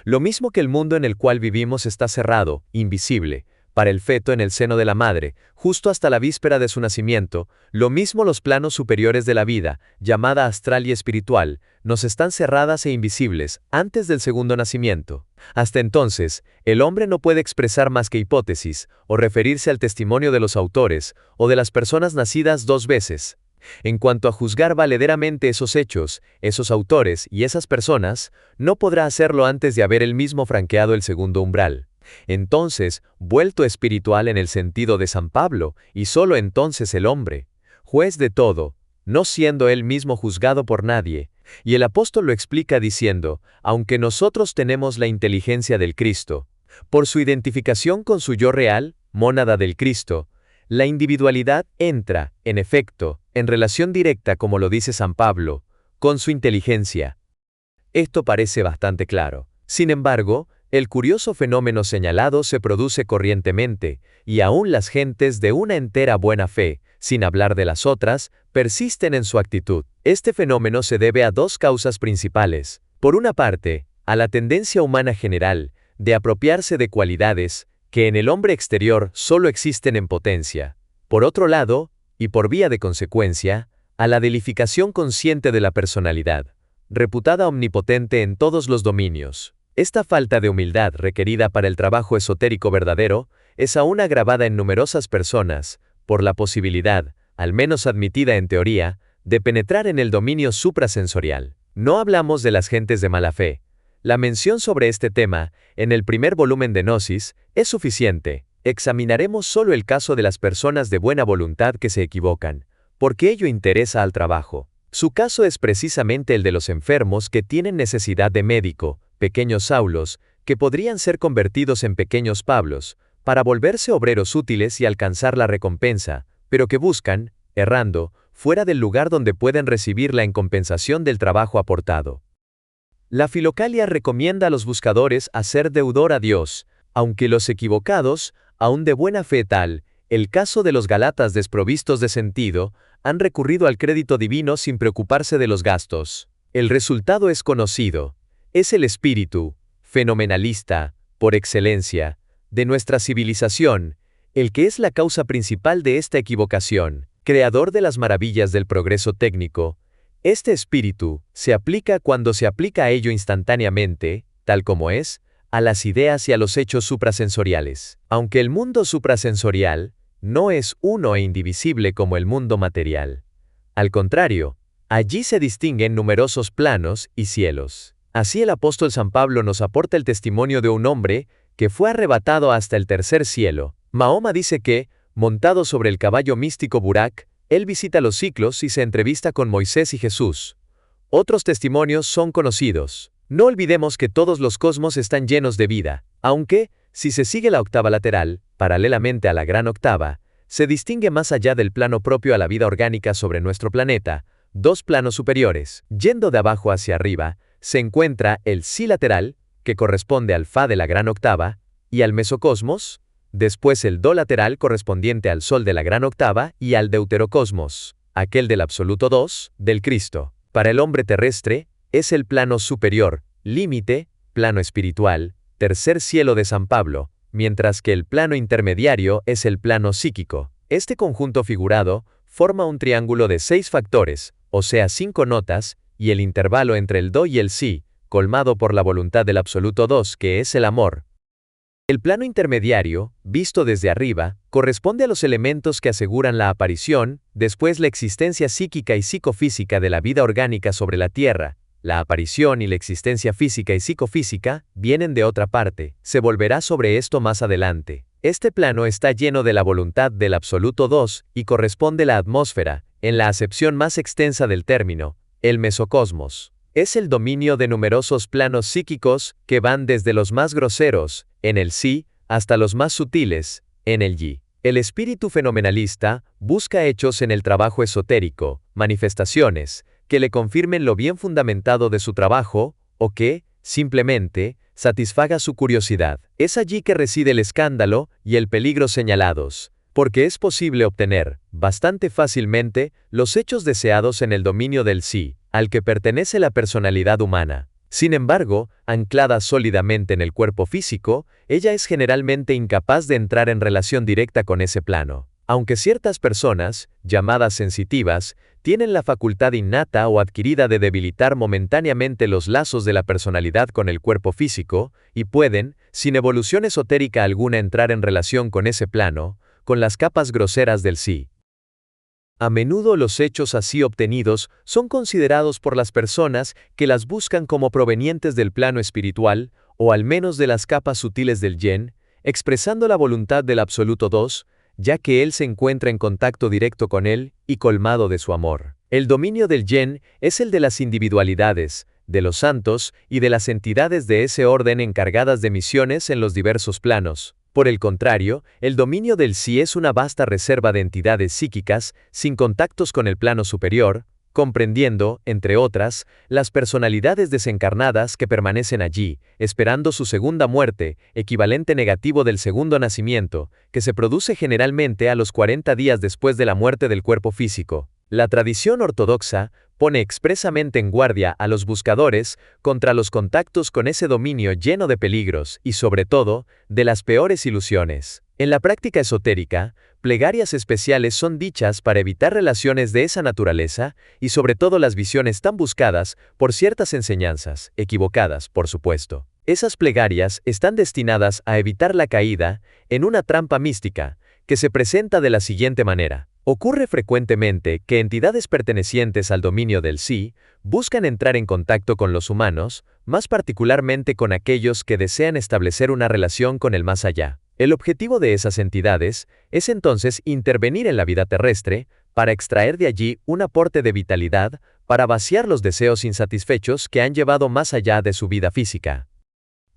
[SPEAKER 1] Lo mismo que el mundo en el cual vivimos está cerrado, invisible, para el feto en el seno de la madre, justo hasta la víspera de su nacimiento, lo mismo los planos superiores de la vida, llamada astral y espiritual, nos están cerradas e invisibles antes del segundo nacimiento. Hasta entonces, el hombre no puede expresar más que hipótesis, o referirse al testimonio de los autores, o de las personas nacidas dos veces. En cuanto a juzgar valederamente esos hechos, esos autores y esas personas, no podrá hacerlo antes de haber él mismo franqueado el segundo umbral. Entonces, vuelto espiritual en el sentido de San Pablo, y solo entonces el hombre, juez de todo, no siendo él mismo juzgado por nadie. Y el apóstol lo explica diciendo, aunque nosotros tenemos la inteligencia del Cristo, por su identificación con su yo real, mónada del Cristo, la individualidad entra, en efecto, en relación directa, como lo dice San Pablo, con su inteligencia. Esto parece bastante claro. Sin embargo, el curioso fenómeno señalado se produce corrientemente, y aún las gentes de una entera buena fe, sin hablar de las otras, persisten en su actitud. Este fenómeno se debe a dos causas principales. Por una parte, a la tendencia humana general, de apropiarse de cualidades, que en el hombre exterior solo existen en potencia. Por otro lado, y por vía de consecuencia, a la deificación consciente de la personalidad, reputada omnipotente en todos los dominios. Esta falta de humildad requerida para el trabajo esotérico verdadero es aún agravada en numerosas personas, por la posibilidad, al menos admitida en teoría, de penetrar en el dominio suprasensorial. No hablamos de las gentes de mala fe. La mención sobre este tema, en el primer volumen de Gnosis, es suficiente. Examinaremos solo el caso de las personas de buena voluntad que se equivocan, porque ello interesa al trabajo. Su caso es precisamente el de los enfermos que tienen necesidad de médico, pequeños Saulos, que podrían ser convertidos en pequeños Pablos, para volverse obreros útiles y alcanzar la recompensa, pero que buscan, errando, fuera del lugar donde pueden recibirla en compensación del trabajo aportado. La Filocalia recomienda a los buscadores hacer deudor a Dios, aunque los equivocados, aun de buena fe tal, el caso de los Galatas desprovistos de sentido, han recurrido al crédito divino sin preocuparse de los gastos. El resultado es conocido. Es el espíritu, fenomenalista, por excelencia, de nuestra civilización, el que es la causa principal de esta equivocación, creador de las maravillas del progreso técnico. Este espíritu se aplica cuando se aplica a ello instantáneamente, tal como es, a las ideas y a los hechos suprasensoriales. Aunque el mundo suprasensorial no es uno e indivisible como el mundo material. Al contrario, allí se distinguen numerosos planos y cielos. Así el apóstol San Pablo nos aporta el testimonio de un hombre que fue arrebatado hasta el tercer cielo. Mahoma dice que, montado sobre el caballo místico Burak, él visita los ciclos y se entrevista con Moisés y Jesús. Otros testimonios son conocidos. No olvidemos que todos los cosmos están llenos de vida, aunque, si se sigue la octava lateral, paralelamente a la gran octava, se distingue más allá del plano propio a la vida orgánica sobre nuestro planeta, dos planos superiores. Yendo de abajo hacia arriba, se encuentra el Si lateral, que corresponde al Fa de la gran octava, y al mesocosmos, después el Do lateral correspondiente al Sol de la gran octava y al deuterocosmos, aquel del absoluto 2, del Cristo. Para el hombre terrestre, es el plano superior, límite, plano espiritual, tercer cielo de San Pablo, mientras que el plano intermediario es el plano psíquico. Este conjunto figurado forma un triángulo de 6 factores, o sea 5 notas, y el intervalo entre el do y el si, colmado por la voluntad del absoluto 2, que es el amor. El plano intermediario, visto desde arriba, corresponde a los elementos que aseguran la aparición, después la existencia psíquica y psicofísica de la vida orgánica sobre la Tierra. La aparición y la existencia física y psicofísica vienen de otra parte, se volverá sobre esto más adelante. Este plano está lleno de la voluntad del absoluto 2 y corresponde a la atmósfera, en la acepción más extensa del término, el mesocosmos. Es el dominio de numerosos planos psíquicos que van desde los más groseros, en el sí, hasta los más sutiles, en el yi. El espíritu fenomenalista busca hechos en el trabajo esotérico, manifestaciones, que le confirmen lo bien fundamentado de su trabajo, o que, simplemente, satisfaga su curiosidad. Es allí que reside el escándalo y el peligro señalados, porque es posible obtener, bastante fácilmente, los hechos deseados en el dominio del sí, al que pertenece la personalidad humana. Sin embargo, anclada sólidamente en el cuerpo físico, ella es generalmente incapaz de entrar en relación directa con ese plano. Aunque ciertas personas, llamadas sensitivas, tienen la facultad innata o adquirida de debilitar momentáneamente los lazos de la personalidad con el cuerpo físico, y pueden, sin evolución esotérica alguna, entrar en relación con ese plano, con las capas groseras del sí. A menudo los hechos así obtenidos son considerados por las personas que las buscan como provenientes del plano espiritual, o al menos de las capas sutiles del yen, expresando la voluntad del absoluto 2, ya que él se encuentra en contacto directo con él y colmado de su amor. El dominio del yen es el de las individualidades, de los santos y de las entidades de ese orden encargadas de misiones en los diversos planos. Por el contrario, el dominio del sí es una vasta reserva de entidades psíquicas, sin contactos con el plano superior, comprendiendo, entre otras, las personalidades desencarnadas que permanecen allí, esperando su segunda muerte, equivalente negativo del segundo nacimiento, que se produce generalmente a los 40 días después de la muerte del cuerpo físico. La tradición ortodoxa pone expresamente en guardia a los buscadores contra los contactos con ese dominio lleno de peligros y, sobre todo, de las peores ilusiones. En la práctica esotérica, plegarias especiales son dichas para evitar relaciones de esa naturaleza y sobre todo las visiones tan buscadas por ciertas enseñanzas, equivocadas, por supuesto. Esas plegarias están destinadas a evitar la caída en una trampa mística, que se presenta de la siguiente manera. Ocurre frecuentemente que entidades pertenecientes al dominio del sí buscan entrar en contacto con los humanos, más particularmente con aquellos que desean establecer una relación con el más allá. El objetivo de esas entidades es entonces intervenir en la vida terrestre para extraer de allí un aporte de vitalidad para vaciar los deseos insatisfechos que han llevado más allá de su vida física.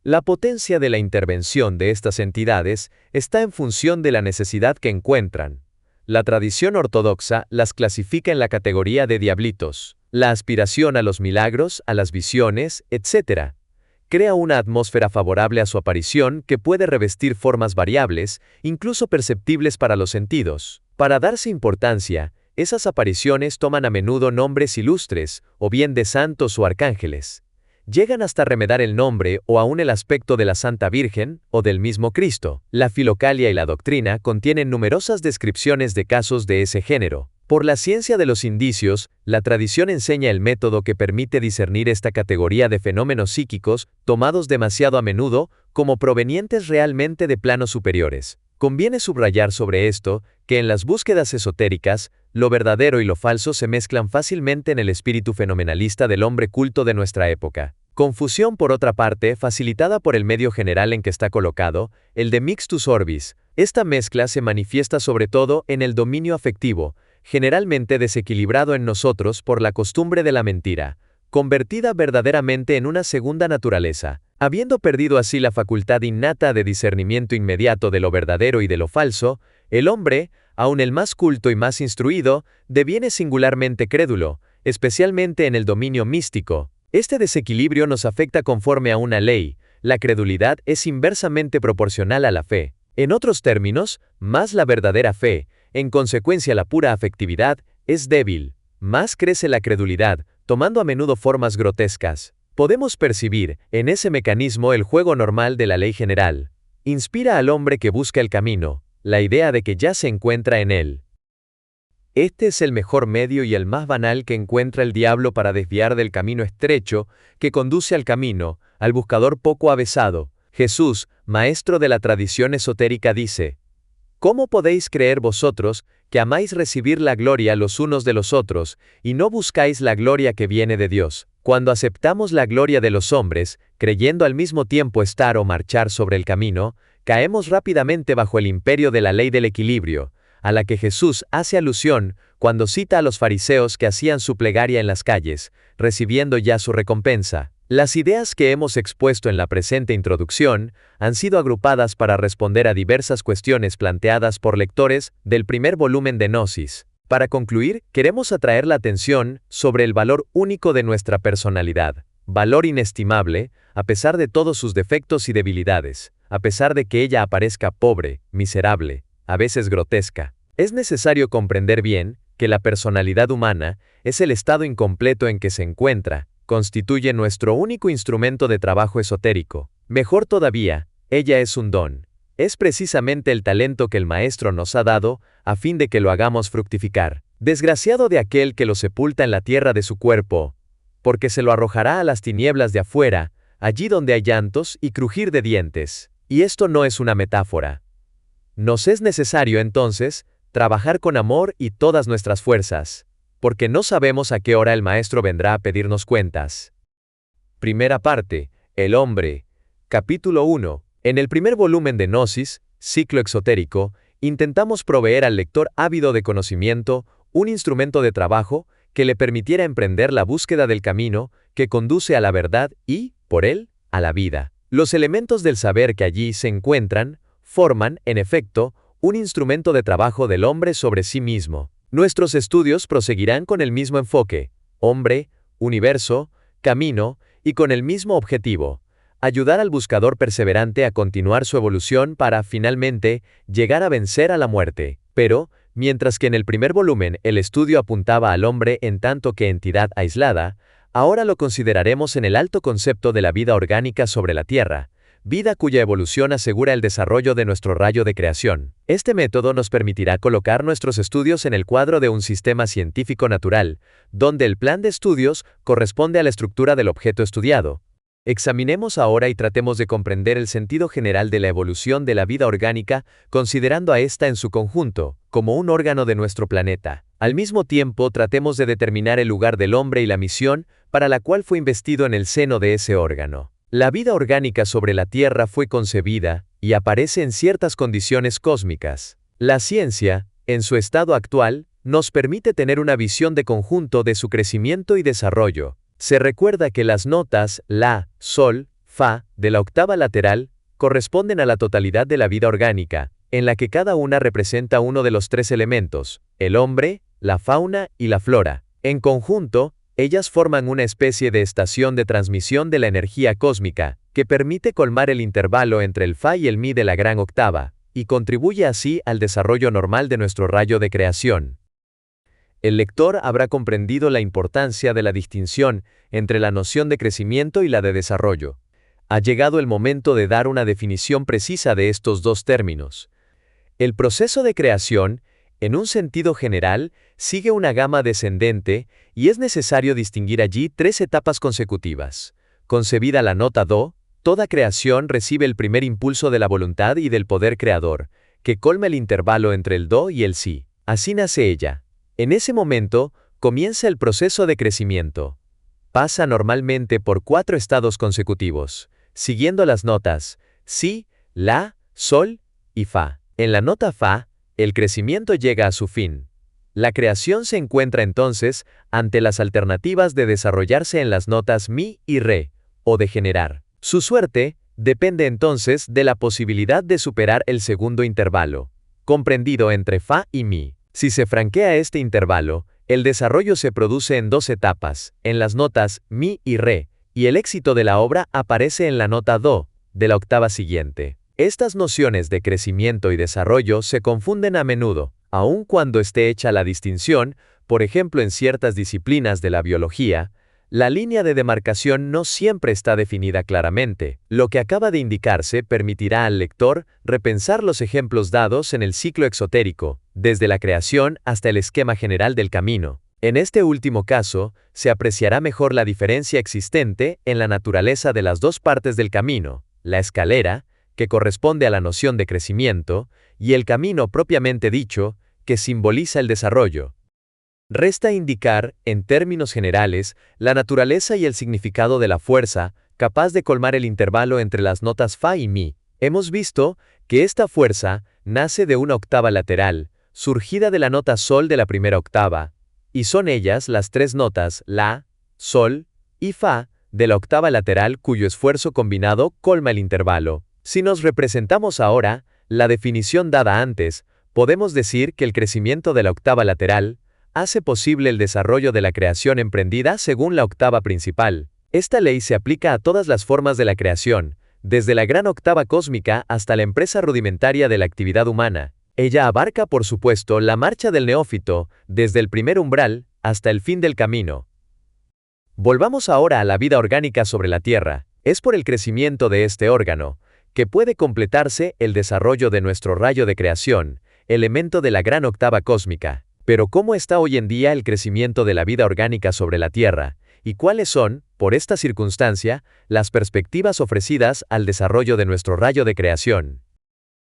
[SPEAKER 1] La potencia de la intervención de estas entidades está en función de la necesidad que encuentran. La tradición ortodoxa las clasifica en la categoría de diablitos. La aspiración a los milagros, a las visiones, etc. crea una atmósfera favorable a su aparición que puede revestir formas variables, incluso perceptibles para los sentidos. Para darse importancia, esas apariciones toman a menudo nombres ilustres, o bien de santos o arcángeles. Llegan hasta remedar el nombre o aún el aspecto de la Santa Virgen, o del mismo Cristo. La filocalia y la doctrina contienen numerosas descripciones de casos de ese género. Por la ciencia de los indicios, la tradición enseña el método que permite discernir esta categoría de fenómenos psíquicos, tomados demasiado a menudo, como provenientes realmente de planos superiores. Conviene subrayar sobre esto, que en las búsquedas esotéricas, lo verdadero y lo falso se mezclan fácilmente en el espíritu fenomenalista del hombre culto de nuestra época. Confusión, por otra parte, facilitada por el medio general en que está colocado, el de mixtus orbis. Esta mezcla se manifiesta sobre todo en el dominio afectivo, generalmente desequilibrado en nosotros por la costumbre de la mentira, convertida verdaderamente en una segunda naturaleza. Habiendo perdido así la facultad innata de discernimiento inmediato de lo verdadero y de lo falso, el hombre, aun el más culto y más instruido, deviene singularmente crédulo, especialmente en el dominio místico. Este desequilibrio nos afecta conforme a una ley: la credulidad es inversamente proporcional a la fe. En otros términos, más la verdadera fe, en consecuencia la pura afectividad, es débil, más crece la credulidad, tomando a menudo formas grotescas. Podemos percibir, en ese mecanismo, el juego normal de la ley general. Inspira al hombre que busca el camino, la idea de que ya se encuentra en él. Este es el mejor medio y el más banal que encuentra el diablo para desviar del camino estrecho que conduce al camino, al buscador poco avesado. Jesús, maestro de la tradición esotérica, dice: ¿Cómo podéis creer vosotros, que amáis recibir la gloria los unos de los otros, y no buscáis la gloria que viene de Dios? Cuando aceptamos la gloria de los hombres, creyendo al mismo tiempo estar o marchar sobre el camino, caemos rápidamente bajo el imperio de la ley del equilibrio, a la que Jesús hace alusión cuando cita a los fariseos que hacían su plegaria en las calles, recibiendo ya su recompensa. Las ideas que hemos expuesto en la presente introducción han sido agrupadas para responder a diversas cuestiones planteadas por lectores del primer volumen de Gnosis. Para concluir, queremos atraer la atención sobre el valor único de nuestra personalidad, valor inestimable, a pesar de todos sus defectos y debilidades, a pesar de que ella aparezca pobre, miserable, a veces grotesca. Es necesario comprender bien que la personalidad humana es el estado incompleto en que se encuentra, constituye nuestro único instrumento de trabajo esotérico. Mejor todavía, ella es un don. Es precisamente el talento que el Maestro nos ha dado, a fin de que lo hagamos fructificar. Desgraciado de aquel que lo sepulta en la tierra de su cuerpo, porque se lo arrojará a las tinieblas de afuera, allí donde hay llantos y crujir de dientes. Y esto no es una metáfora. Nos es necesario, entonces, trabajar con amor y todas nuestras fuerzas, porque no sabemos a qué hora el Maestro vendrá a pedirnos cuentas. Primera parte, el hombre. Capítulo 1. En el primer volumen de Gnosis, Ciclo Exotérico, intentamos proveer al lector ávido de conocimiento un instrumento de trabajo que le permitiera emprender la búsqueda del camino que conduce a la verdad y, por él, a la vida. Los elementos del saber que allí se encuentran forman, en efecto, un instrumento de trabajo del hombre sobre sí mismo. Nuestros estudios proseguirán con el mismo enfoque, hombre, universo, camino, y con el mismo objetivo: ayudar al buscador perseverante a continuar su evolución para, finalmente, llegar a vencer a la muerte. Pero, mientras que en el primer volumen el estudio apuntaba al hombre en tanto que entidad aislada, ahora lo consideraremos en el alto concepto de la vida orgánica sobre la Tierra, vida cuya evolución asegura el desarrollo de nuestro rayo de creación. Este método nos permitirá colocar nuestros estudios en el cuadro de un sistema científico natural, donde el plan de estudios corresponde a la estructura del objeto estudiado. Examinemos ahora y tratemos de comprender el sentido general de la evolución de la vida orgánica, considerando a esta en su conjunto, como un órgano de nuestro planeta. Al mismo tiempo, tratemos de determinar el lugar del hombre y la misión para la cual fue investido en el seno de ese órgano. La vida orgánica sobre la Tierra fue concebida y aparece en ciertas condiciones cósmicas. La ciencia, en su estado actual, nos permite tener una visión de conjunto de su crecimiento y desarrollo. Se recuerda que las notas la, sol, fa, de la octava lateral, corresponden a la totalidad de la vida orgánica, en la que cada una representa uno de los tres elementos, el hombre, la fauna y la flora. En conjunto, ellas forman una especie de estación de transmisión de la energía cósmica, que permite colmar el intervalo entre el fa y el mi de la gran octava, y contribuye así al desarrollo normal de nuestro rayo de creación. El lector habrá comprendido la importancia de la distinción entre la noción de crecimiento y la de desarrollo. Ha llegado el momento de dar una definición precisa de estos dos términos. El proceso de creación, en un sentido general, sigue una gama descendente, y es necesario distinguir allí tres etapas consecutivas. Concebida la nota do, toda creación recibe el primer impulso de la voluntad y del poder creador, que colma el intervalo entre el do y el si. Así nace ella. En ese momento, comienza el proceso de crecimiento. Pasa normalmente por 4 estados consecutivos, siguiendo las notas si, la, sol y fa. En la nota fa, el crecimiento llega a su fin. La creación se encuentra entonces ante las alternativas de desarrollarse en las notas mi y re, o de generar. Su suerte depende entonces de la posibilidad de superar el segundo intervalo, comprendido entre fa y mi. Si se franquea este intervalo, el desarrollo se produce en 2 etapas, en las notas mi y re, y el éxito de la obra aparece en la nota do, de la octava siguiente. Estas nociones de crecimiento y desarrollo se confunden a menudo, aun cuando esté hecha la distinción, por ejemplo en ciertas disciplinas de la biología, La línea de demarcación no siempre está definida claramente. Lo que acaba de indicarse permitirá al lector repensar los ejemplos dados en el ciclo exotérico, desde la creación hasta el esquema general del camino. En este último caso, se apreciará mejor la diferencia existente en la naturaleza de las dos partes del camino, la escalera, que corresponde a la noción de crecimiento, y el camino propiamente dicho, que simboliza el desarrollo. Resta indicar, en términos generales, la naturaleza y el significado de la fuerza, capaz de colmar el intervalo entre las notas fa y mi. Hemos visto que esta fuerza nace de una octava lateral, surgida de la nota sol de la primera octava, y son ellas las tres notas la, sol y fa de la octava lateral cuyo esfuerzo combinado colma el intervalo. Si nos representamos ahora la definición dada antes, podemos decir que el crecimiento de la octava lateral hace posible el desarrollo de la creación emprendida según la octava principal. Esta ley se aplica a todas las formas de la creación, desde la gran octava cósmica hasta la empresa rudimentaria de la actividad humana. Ella abarca, por supuesto, la marcha del neófito, desde el primer umbral hasta el fin del camino. Volvamos ahora a la vida orgánica sobre la Tierra. Es por el crecimiento de este órgano que puede completarse el desarrollo de nuestro rayo de creación, elemento de la gran octava cósmica. Pero ¿cómo está hoy en día el crecimiento de la vida orgánica sobre la Tierra? ¿Y cuáles son, por esta circunstancia, las perspectivas ofrecidas al desarrollo de nuestro rayo de creación?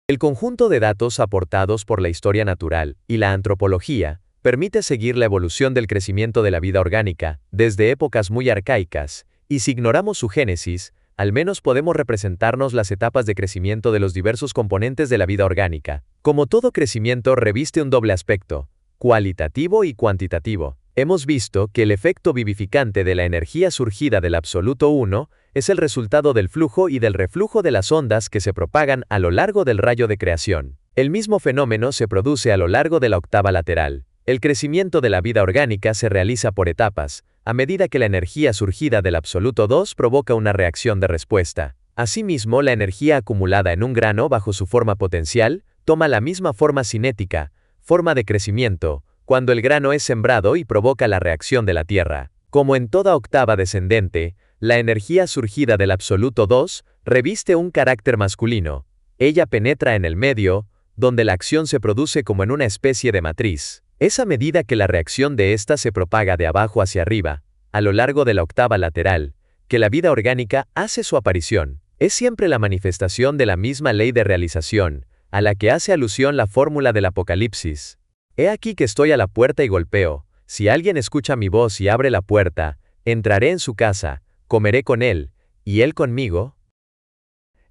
[SPEAKER 1] El conjunto de datos aportados por la historia natural y la antropología permite seguir la evolución del crecimiento de la vida orgánica desde épocas muy arcaicas, y si ignoramos su génesis, al menos podemos representarnos las etapas de crecimiento de los diversos componentes de la vida orgánica. Como todo crecimiento reviste un doble aspecto, cualitativo y cuantitativo. Hemos visto que el efecto vivificante de la energía surgida del absoluto uno es el resultado del flujo y del reflujo de las ondas que se propagan a lo largo del rayo de creación. El mismo fenómeno se produce a lo largo de la octava lateral. El crecimiento de la vida orgánica se realiza por etapas, a medida que la energía surgida del absoluto 2 provoca una reacción de respuesta. Asimismo, la energía acumulada en un grano bajo su forma potencial toma la misma forma cinética, forma de crecimiento, cuando el grano es sembrado y provoca la reacción de la Tierra. Como en toda octava descendente, la energía surgida del absoluto 2 reviste un carácter masculino. Ella penetra en el medio, donde la acción se produce como en una especie de matriz. Es a medida que la reacción de ésta se propaga de abajo hacia arriba, a lo largo de la octava lateral, que la vida orgánica hace su aparición. Es siempre la manifestación de la misma ley de realización, a la que hace alusión la fórmula del Apocalipsis. He aquí que estoy a la puerta y golpeo. Si alguien escucha mi voz y abre la puerta, entraré en su casa, comeré con él, y él conmigo.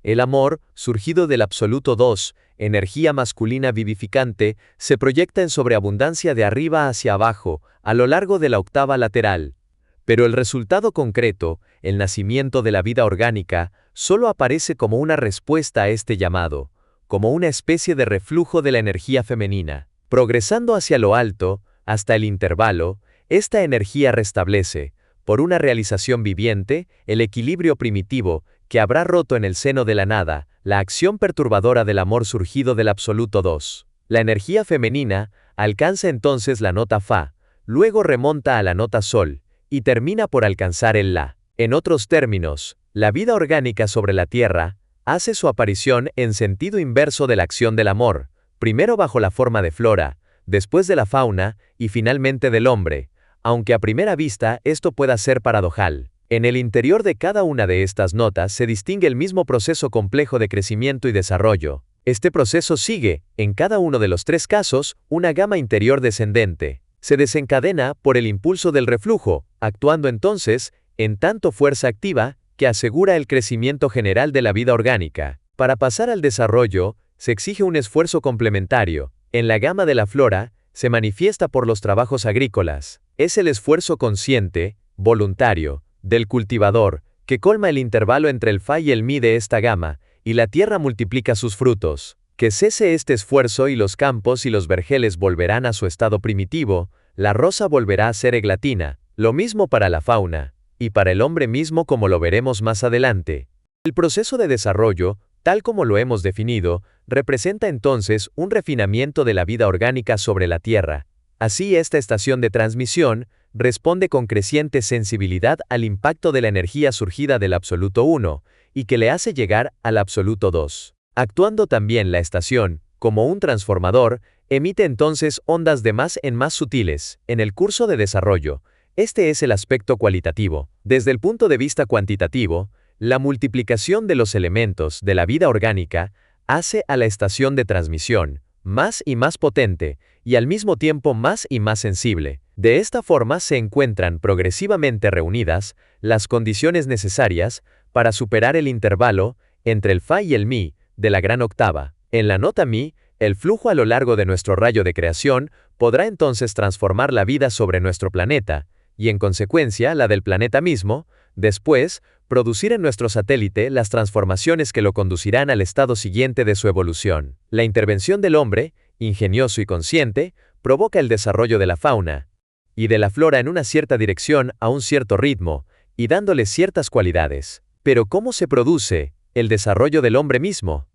[SPEAKER 1] El amor, surgido del absoluto 2, energía masculina vivificante, se proyecta en sobreabundancia de arriba hacia abajo, a lo largo de la octava lateral. Pero el resultado concreto, el nacimiento de la vida orgánica, solo aparece como una respuesta a este llamado, como una especie de reflujo de la energía femenina. Progresando hacia lo alto, hasta el intervalo, esta energía restablece, por una realización viviente, el equilibrio primitivo, que habrá roto en el seno de la nada, la acción perturbadora del amor surgido del absoluto 2. La energía femenina alcanza entonces la nota fa, luego remonta a la nota sol, y termina por alcanzar el la. En otros términos, la vida orgánica sobre la Tierra hace su aparición en sentido inverso de la acción del amor, primero bajo la forma de flora, después de la fauna, y finalmente del hombre, aunque a primera vista esto pueda ser paradojal. En el interior de cada una de estas notas se distingue el mismo proceso complejo de crecimiento y desarrollo. Este proceso sigue, en cada uno de los tres casos, una gama interior descendente. Se desencadena por el impulso del reflujo, actuando entonces, en tanto fuerza activa, que asegura el crecimiento general de la vida orgánica. Para pasar al desarrollo, se exige un esfuerzo complementario. En la gama de la flora, se manifiesta por los trabajos agrícolas. Es el esfuerzo consciente, voluntario, del cultivador, que colma el intervalo entre el fa y el mi de esta gama, y la tierra multiplica sus frutos. Que cese este esfuerzo y los campos y los vergeles volverán a su estado primitivo, la rosa volverá a ser eglatina, lo mismo para la fauna, y para el hombre mismo como lo veremos más adelante. El proceso de desarrollo, tal como lo hemos definido, representa entonces un refinamiento de la vida orgánica sobre la Tierra. Así esta estación de transmisión responde con creciente sensibilidad al impacto de la energía surgida del absoluto 1 y que le hace llegar al absoluto 2. Actuando también la estación, como un transformador, emite entonces ondas de más en más sutiles, en el curso de desarrollo. Este es el aspecto cualitativo. Desde el punto de vista cuantitativo, la multiplicación de los elementos de la vida orgánica hace a la estación de transmisión más y más potente y al mismo tiempo más y más sensible. De esta forma se encuentran progresivamente reunidas las condiciones necesarias para superar el intervalo entre el fa y el mi de la gran octava. En la nota mi, el flujo a lo largo de nuestro rayo de creación podrá entonces transformar la vida sobre nuestro planeta, y en consecuencia la del planeta mismo, después, producir en nuestro satélite las transformaciones que lo conducirán al estado siguiente de su evolución. La intervención del hombre, ingenioso y consciente, provoca el desarrollo de la fauna y de la flora en una cierta dirección a un cierto ritmo, y dándole ciertas cualidades. Pero ¿cómo se produce el desarrollo del hombre mismo?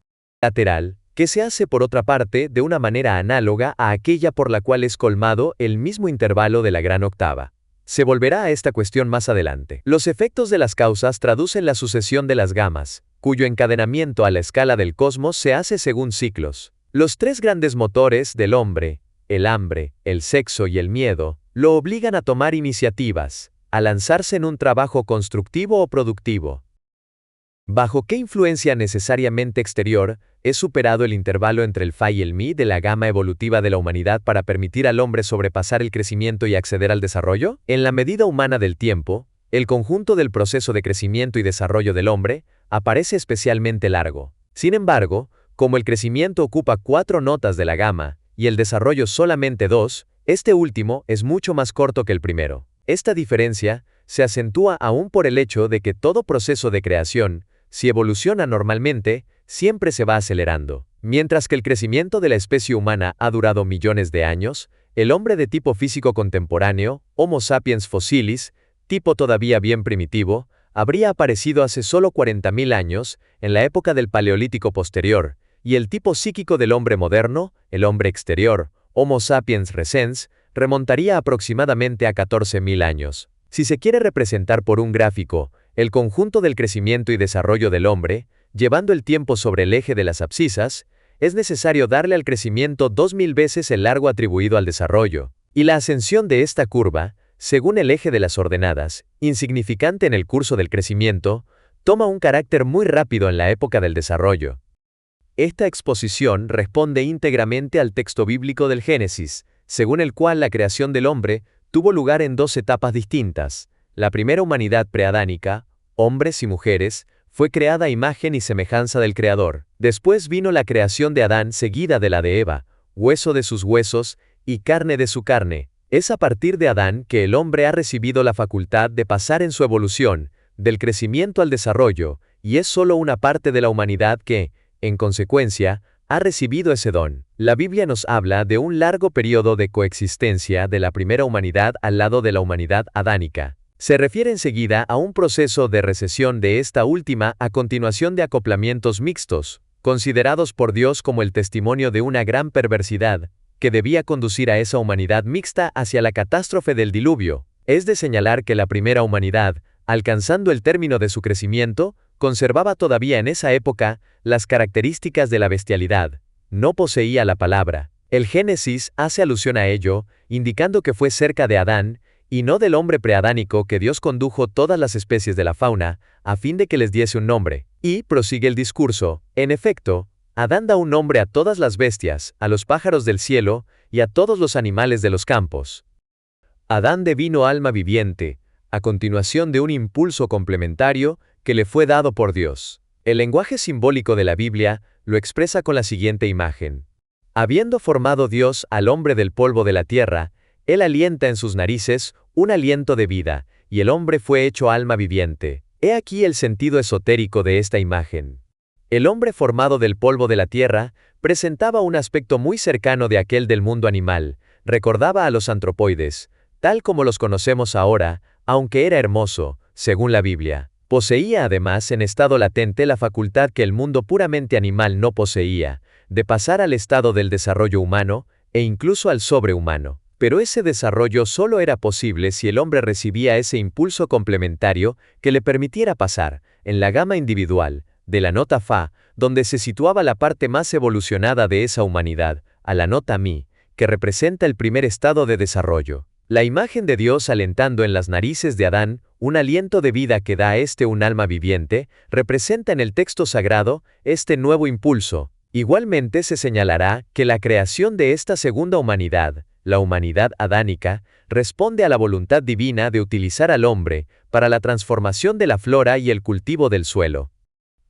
[SPEAKER 1] Lateral, que se hace por otra parte de una manera análoga a aquella por la cual es colmado el mismo intervalo de la gran octava. Se volverá a esta cuestión más adelante. Los efectos de las causas traducen la sucesión de las gamas, cuyo encadenamiento a la escala del cosmos se hace según ciclos. Los tres grandes motores del hombre, el hambre, el sexo y el miedo, lo obligan a tomar iniciativas, a lanzarse en un trabajo constructivo o productivo. ¿Bajo qué influencia necesariamente exterior es superado el intervalo entre el fa y el mi de la gama evolutiva de la humanidad para permitir al hombre sobrepasar el crecimiento y acceder al desarrollo? En la medida humana del tiempo, el conjunto del proceso de crecimiento y desarrollo del hombre aparece especialmente largo. Sin embargo, como el crecimiento ocupa 4 notas de la gama y el desarrollo solamente 2, este último es mucho más corto que el primero. Esta diferencia se acentúa aún por el hecho de que todo proceso de creación, si evoluciona normalmente, siempre se va acelerando. Mientras que el crecimiento de la especie humana ha durado millones de años, el hombre de tipo físico contemporáneo, Homo sapiens fossilis, tipo todavía bien primitivo, habría aparecido hace solo 40.000 años, en la época del Paleolítico posterior, y el tipo psíquico del hombre moderno, el hombre exterior, Homo sapiens recens, remontaría aproximadamente a 14.000 años. Si se quiere representar por un gráfico el conjunto del crecimiento y desarrollo del hombre, llevando el tiempo sobre el eje de las abscisas, es necesario darle al crecimiento 2000 veces el largo atribuido al desarrollo. Y la ascensión de esta curva, según el eje de las ordenadas, insignificante en el curso del crecimiento, toma un carácter muy rápido en la época del desarrollo. Esta exposición responde íntegramente al texto bíblico del Génesis, según el cual la creación del hombre tuvo lugar en 2 etapas distintas. La primera humanidad preadánica, hombres y mujeres, fue creada a imagen y semejanza del Creador. Después vino la creación de Adán seguida de la de Eva, hueso de sus huesos y carne de su carne. Es a partir de Adán que el hombre ha recibido la facultad de pasar en su evolución, del crecimiento al desarrollo, y es solo una parte de la humanidad que, en consecuencia, ha recibido ese don. La Biblia nos habla de un largo periodo de coexistencia de la primera humanidad al lado de la humanidad adánica. Se refiere enseguida a un proceso de recesión de esta última a continuación de acoplamientos mixtos, considerados por Dios como el testimonio de una gran perversidad, que debía conducir a esa humanidad mixta hacia la catástrofe del diluvio. Es de señalar que la primera humanidad, alcanzando el término de su crecimiento, conservaba todavía en esa época las características de la bestialidad. No poseía la palabra. El Génesis hace alusión a ello, indicando que fue cerca de Adán, y no del hombre preadánico que Dios condujo todas las especies de la fauna, a fin de que les diese un nombre. Y, prosigue el discurso, en efecto, Adán da un nombre a todas las bestias, a los pájaros del cielo, y a todos los animales de los campos. Adán devino alma viviente, a continuación de un impulso complementario que le fue dado por Dios. El lenguaje simbólico de la Biblia lo expresa con la siguiente imagen. Habiendo formado Dios al hombre del polvo de la tierra, Él alienta en sus narices un aliento de vida, y el hombre fue hecho alma viviente. He aquí el sentido esotérico de esta imagen. El hombre formado del polvo de la tierra presentaba un aspecto muy cercano de aquel del mundo animal, recordaba a los antropoides, tal como los conocemos ahora, aunque era hermoso, según la Biblia. Poseía además en estado latente la facultad que el mundo puramente animal no poseía, de pasar al estado del desarrollo humano, e incluso al sobrehumano. Pero ese desarrollo solo era posible si el hombre recibía ese impulso complementario que le permitiera pasar, en la gama individual, de la nota Fa, donde se situaba la parte más evolucionada de esa humanidad, a la nota Mi, que representa el primer estado de desarrollo. La imagen de Dios alentando en las narices de Adán, un aliento de vida que da a este un alma viviente, representa en el texto sagrado este nuevo impulso. Igualmente se señalará que la creación de esta segunda humanidad, la humanidad adánica, responde a la voluntad divina de utilizar al hombre para la transformación de la flora y el cultivo del suelo.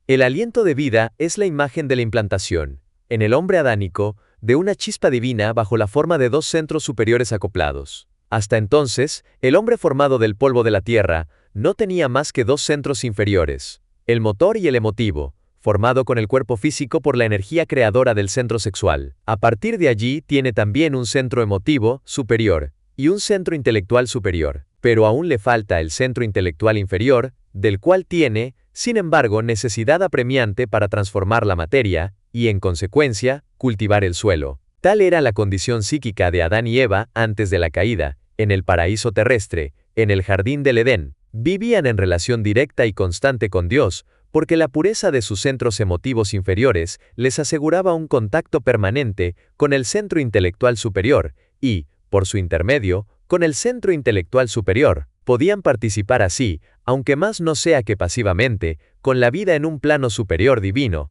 [SPEAKER 1] El aliento de vida es la imagen de la implantación, en el hombre adánico, de una chispa divina bajo la forma de dos centros superiores acoplados. Hasta entonces, el hombre formado del polvo de la tierra no tenía más que dos centros inferiores, el motor y el emotivo, formado con el cuerpo físico por la energía creadora del centro sexual. A partir de allí tiene también un centro emotivo superior y un centro intelectual superior, pero aún le falta el centro intelectual inferior, del cual tiene, sin embargo, necesidad apremiante para transformar la materia y, en consecuencia, cultivar el suelo. Tal era la condición psíquica de Adán y Eva antes de la caída, en el paraíso terrestre, en el jardín del Edén. Vivían en relación directa y constante con Dios, porque la pureza de sus centros emotivos inferiores les aseguraba un contacto permanente con el centro intelectual superior y, por su intermedio, con el centro intelectual superior. Podían participar así, aunque más no sea que pasivamente, con la vida en un plano superior divino.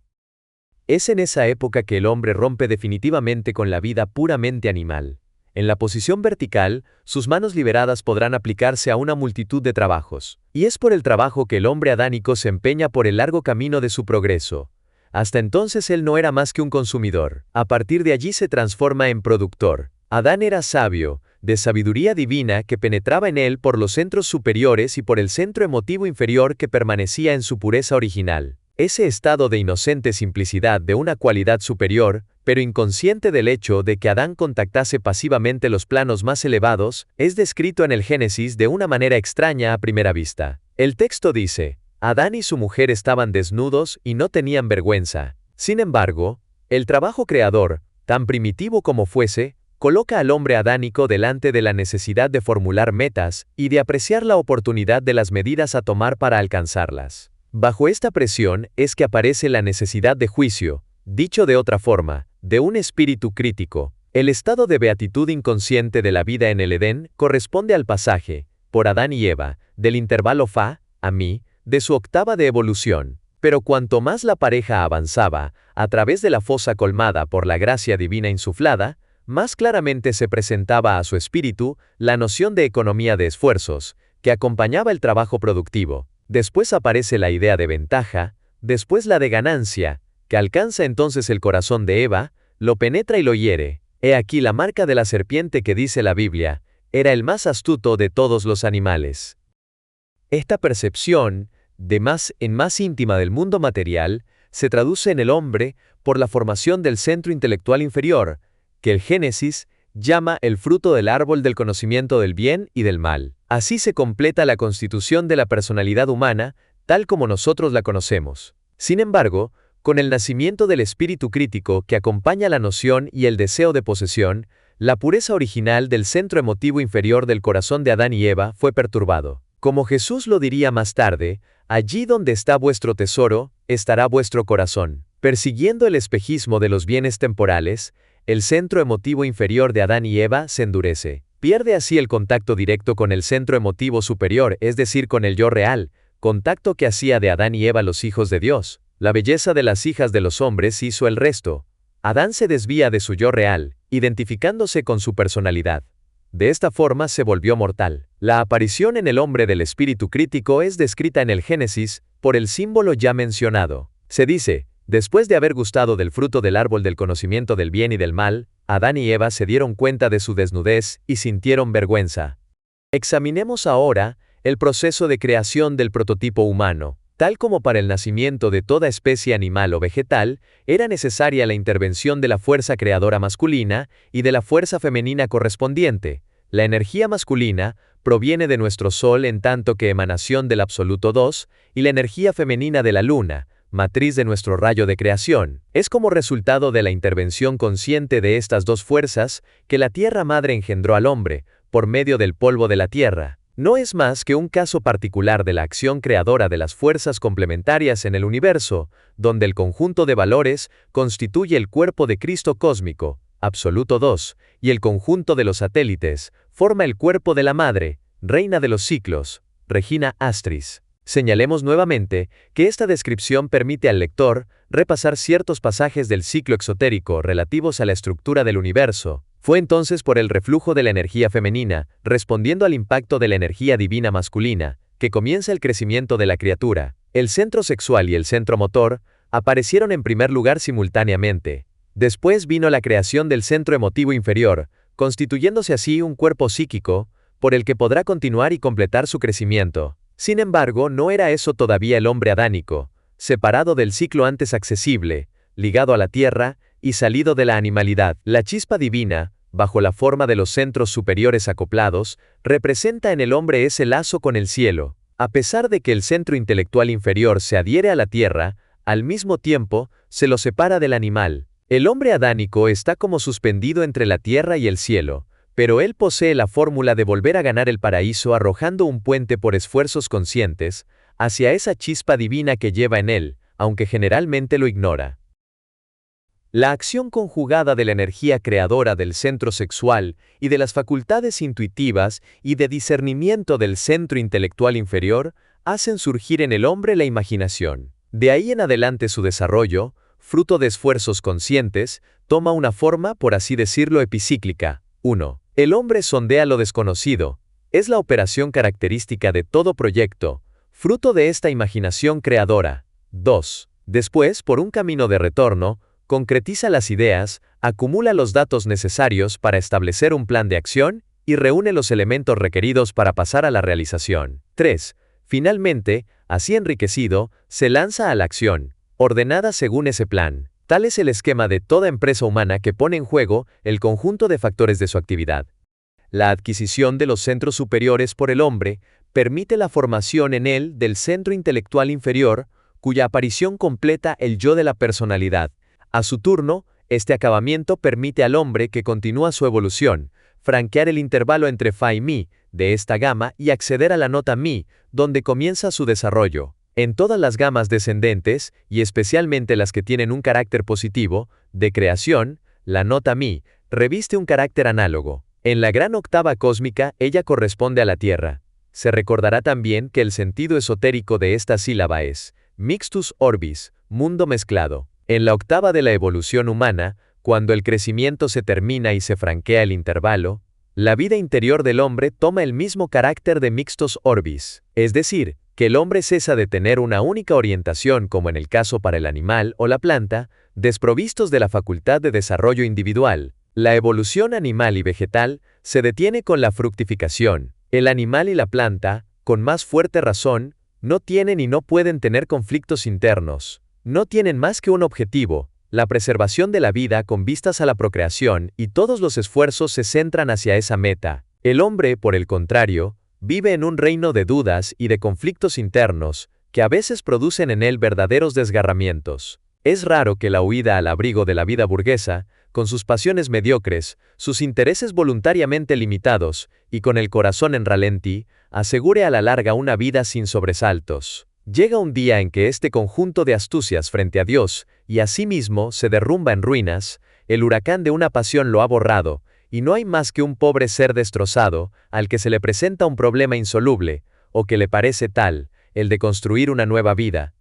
[SPEAKER 1] Es en esa época que el hombre rompe definitivamente con la vida puramente animal. En la posición vertical, sus manos liberadas podrán aplicarse a una multitud de trabajos. Y es por el trabajo que el hombre adánico se empeña por el largo camino de su progreso. Hasta entonces él no era más que un consumidor. A partir de allí se transforma en productor. Adán era sabio, de sabiduría divina que penetraba en él por los centros superiores y por el centro emotivo inferior que permanecía en su pureza original. Ese estado de inocente simplicidad de una cualidad superior, pero inconsciente del hecho de que Adán contactase pasivamente los planos más elevados, es descrito en el Génesis de una manera extraña a primera vista. El texto dice, Adán y su mujer estaban desnudos y no tenían vergüenza. Sin embargo, el trabajo creador, tan primitivo como fuese, coloca al hombre adánico delante de la necesidad de formular metas y de apreciar la oportunidad de las medidas a tomar para alcanzarlas. Bajo esta presión es que aparece la necesidad de juicio, dicho de otra forma, de un espíritu crítico. El estado de beatitud inconsciente de la vida en el Edén corresponde al pasaje, por Adán y Eva, del intervalo Fa, a Mi, de su octava de evolución. Pero cuanto más la pareja avanzaba, a través de la fosa colmada por la gracia divina insuflada, más claramente se presentaba a su espíritu la noción de economía de esfuerzos, que acompañaba el trabajo productivo. Después aparece la idea de ventaja, después la de ganancia, que alcanza entonces el corazón de Eva, lo penetra y lo hiere. He aquí la marca de la serpiente que dice la Biblia, era el más astuto de todos los animales. Esta percepción, de más en más íntima del mundo material, se traduce en el hombre por la formación del centro intelectual inferior, que el Génesis llama el fruto del árbol del conocimiento del bien y del mal. Así se completa la constitución de la personalidad humana, tal como nosotros la conocemos. Sin embargo, con el nacimiento del espíritu crítico que acompaña la noción y el deseo de posesión, la pureza original del centro emotivo inferior del corazón de Adán y Eva fue perturbado. Como Jesús lo diría más tarde, allí donde está vuestro tesoro, estará vuestro corazón. Persiguiendo el espejismo de los bienes temporales, el centro emotivo inferior de Adán y Eva se endurece. Pierde así el contacto directo con el centro emotivo superior, es decir, con el yo real, contacto que hacía de Adán y Eva los hijos de Dios. La belleza de las hijas de los hombres hizo el resto. Adán se desvía de su yo real, identificándose con su personalidad. De esta forma se volvió mortal. La aparición en el hombre del espíritu crítico es descrita en el Génesis por el símbolo ya mencionado. Se dice, después de haber gustado del fruto del árbol del conocimiento del bien y del mal, Adán y Eva se dieron cuenta de su desnudez y sintieron vergüenza. Examinemos ahora el proceso de creación del prototipo humano. Tal como para el nacimiento de toda especie animal o vegetal, era necesaria la intervención de la fuerza creadora masculina y de la fuerza femenina correspondiente. La energía masculina proviene de nuestro Sol en tanto que emanación del absoluto 2, y la energía femenina de la Luna, matriz de nuestro rayo de creación. Es como resultado de la intervención consciente de estas dos fuerzas que la Tierra Madre engendró al hombre, por medio del polvo de la Tierra. No es más que un caso particular de la acción creadora de las fuerzas complementarias en el universo, donde el conjunto de valores constituye el cuerpo de Cristo cósmico, absoluto 2, y el conjunto de los satélites forma el cuerpo de la Madre, Reina de los Ciclos, Regina Astris. Señalemos nuevamente que esta descripción permite al lector repasar ciertos pasajes del ciclo exotérico relativos a la estructura del universo. Fue entonces por el reflujo de la energía femenina, respondiendo al impacto de la energía divina masculina, que comienza el crecimiento de la criatura. El centro sexual y el centro motor aparecieron en primer lugar simultáneamente. Después vino la creación del centro emotivo inferior, constituyéndose así un cuerpo psíquico, por el que podrá continuar y completar su crecimiento. Sin embargo, no era eso todavía el hombre adánico, separado del ciclo antes accesible, ligado a la tierra y salido de la animalidad. La chispa divina, bajo la forma de los centros superiores acoplados, representa en el hombre ese lazo con el cielo. A pesar de que el centro intelectual inferior se adhiere a la tierra, al mismo tiempo, se lo separa del animal. El hombre adánico está como suspendido entre la tierra y el cielo, pero él posee la fórmula de volver a ganar el paraíso arrojando un puente por esfuerzos conscientes hacia esa chispa divina que lleva en él, aunque generalmente lo ignora. La acción conjugada de la energía creadora del centro sexual y de las facultades intuitivas y de discernimiento del centro intelectual inferior hacen surgir en el hombre la imaginación. De ahí en adelante su desarrollo, fruto de esfuerzos conscientes, toma una forma, por así decirlo, epicíclica. 1. El hombre sondea lo desconocido. Es la operación característica de todo proyecto, fruto de esta imaginación creadora. 2. Después, por un camino de retorno, concretiza las ideas, acumula los datos necesarios para establecer un plan de acción y reúne los elementos requeridos para pasar a la realización. 3. Finalmente, así enriquecido, se lanza a la acción, ordenada según ese plan. Tal es el esquema de toda empresa humana que pone en juego el conjunto de factores de su actividad. La adquisición de los centros superiores por el hombre permite la formación en él del centro intelectual inferior, cuya aparición completa el yo de la personalidad. A su turno, este acabamiento permite al hombre que continúa su evolución, franquear el intervalo entre fa y mi, de esta gama y acceder a la nota mi, donde comienza su desarrollo. En todas las gamas descendentes, y especialmente las que tienen un carácter positivo, de creación, la nota mi, reviste un carácter análogo. En la gran octava cósmica, ella corresponde a la Tierra. Se recordará también que el sentido esotérico de esta sílaba es mixtus orbis, mundo mezclado. En la octava de la evolución humana, cuando el crecimiento se termina y se franquea el intervalo, la vida interior del hombre toma el mismo carácter de mixtos orbis, es decir, que el hombre cesa de tener una única orientación como en el caso para el animal o la planta, desprovistos de la facultad de desarrollo individual. La evolución animal y vegetal se detiene con la fructificación. El animal y la planta, con más fuerte razón, no tienen y no pueden tener conflictos internos. No tienen más que un objetivo, la preservación de la vida con vistas a la procreación, y todos los esfuerzos se centran hacia esa meta. El hombre, por el contrario, vive en un reino de dudas y de conflictos internos, que a veces producen en él verdaderos desgarramientos. Es raro que la huida al abrigo de la vida burguesa, con sus pasiones mediocres, sus intereses voluntariamente limitados, y con el corazón en ralentí, asegure a la larga una vida sin sobresaltos. Llega un día en que este conjunto de astucias frente a Dios, y a sí mismo, se derrumba en ruinas, el huracán de una pasión lo ha borrado, y no hay más que un pobre ser destrozado, al que se le presenta un problema insoluble, o que le parece tal, el de construir una nueva vida.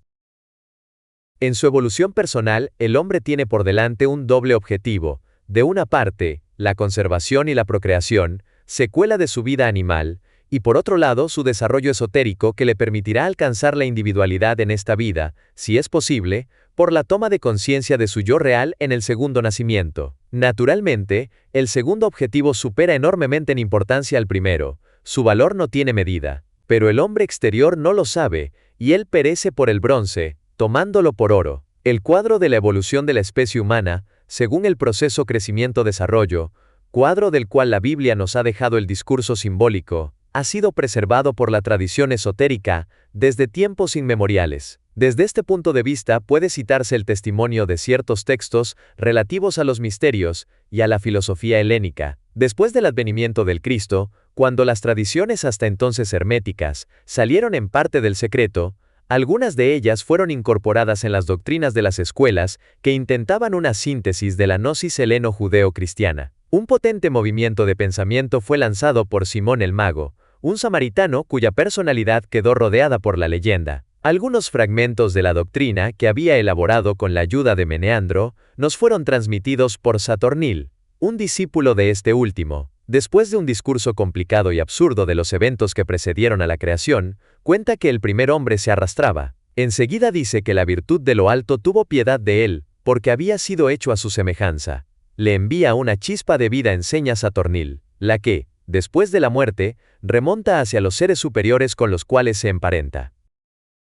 [SPEAKER 1] En su evolución personal, el hombre tiene por delante un doble objetivo. De una parte, la conservación y la procreación, secuela de su vida animal, y por otro lado su desarrollo esotérico que le permitirá alcanzar la individualidad en esta vida, si es posible, por la toma de conciencia de su yo real en el segundo nacimiento. Naturalmente, el segundo objetivo supera enormemente en importancia al primero, su valor no tiene medida, pero el hombre exterior no lo sabe, y él perece por el bronce, tomándolo por oro. El cuadro de la evolución de la especie humana, según el proceso crecimiento-desarrollo, cuadro del cual la Biblia nos ha dejado el discurso simbólico, ha sido preservado por la tradición esotérica desde tiempos inmemoriales. Desde este punto de vista puede citarse el testimonio de ciertos textos relativos a los misterios y a la filosofía helénica. Después del advenimiento del Cristo, cuando las tradiciones hasta entonces herméticas salieron en parte del secreto, algunas de ellas fueron incorporadas en las doctrinas de las escuelas que intentaban una síntesis de la gnosis heleno-judeo-cristiana. Un potente movimiento de pensamiento fue lanzado por Simón el Mago, un samaritano cuya personalidad quedó rodeada por la leyenda. Algunos fragmentos de la doctrina que había elaborado con la ayuda de Meneandro nos fueron transmitidos por Saturnil, un discípulo de este último. Después de un discurso complicado y absurdo de los eventos que precedieron a la creación, cuenta que el primer hombre se arrastraba. Enseguida dice que la virtud de lo alto tuvo piedad de él, porque había sido hecho a su semejanza. Le envía una chispa de vida, enseña Saturnil, la que, después de la muerte, remonta hacia los seres superiores con los cuales se emparenta.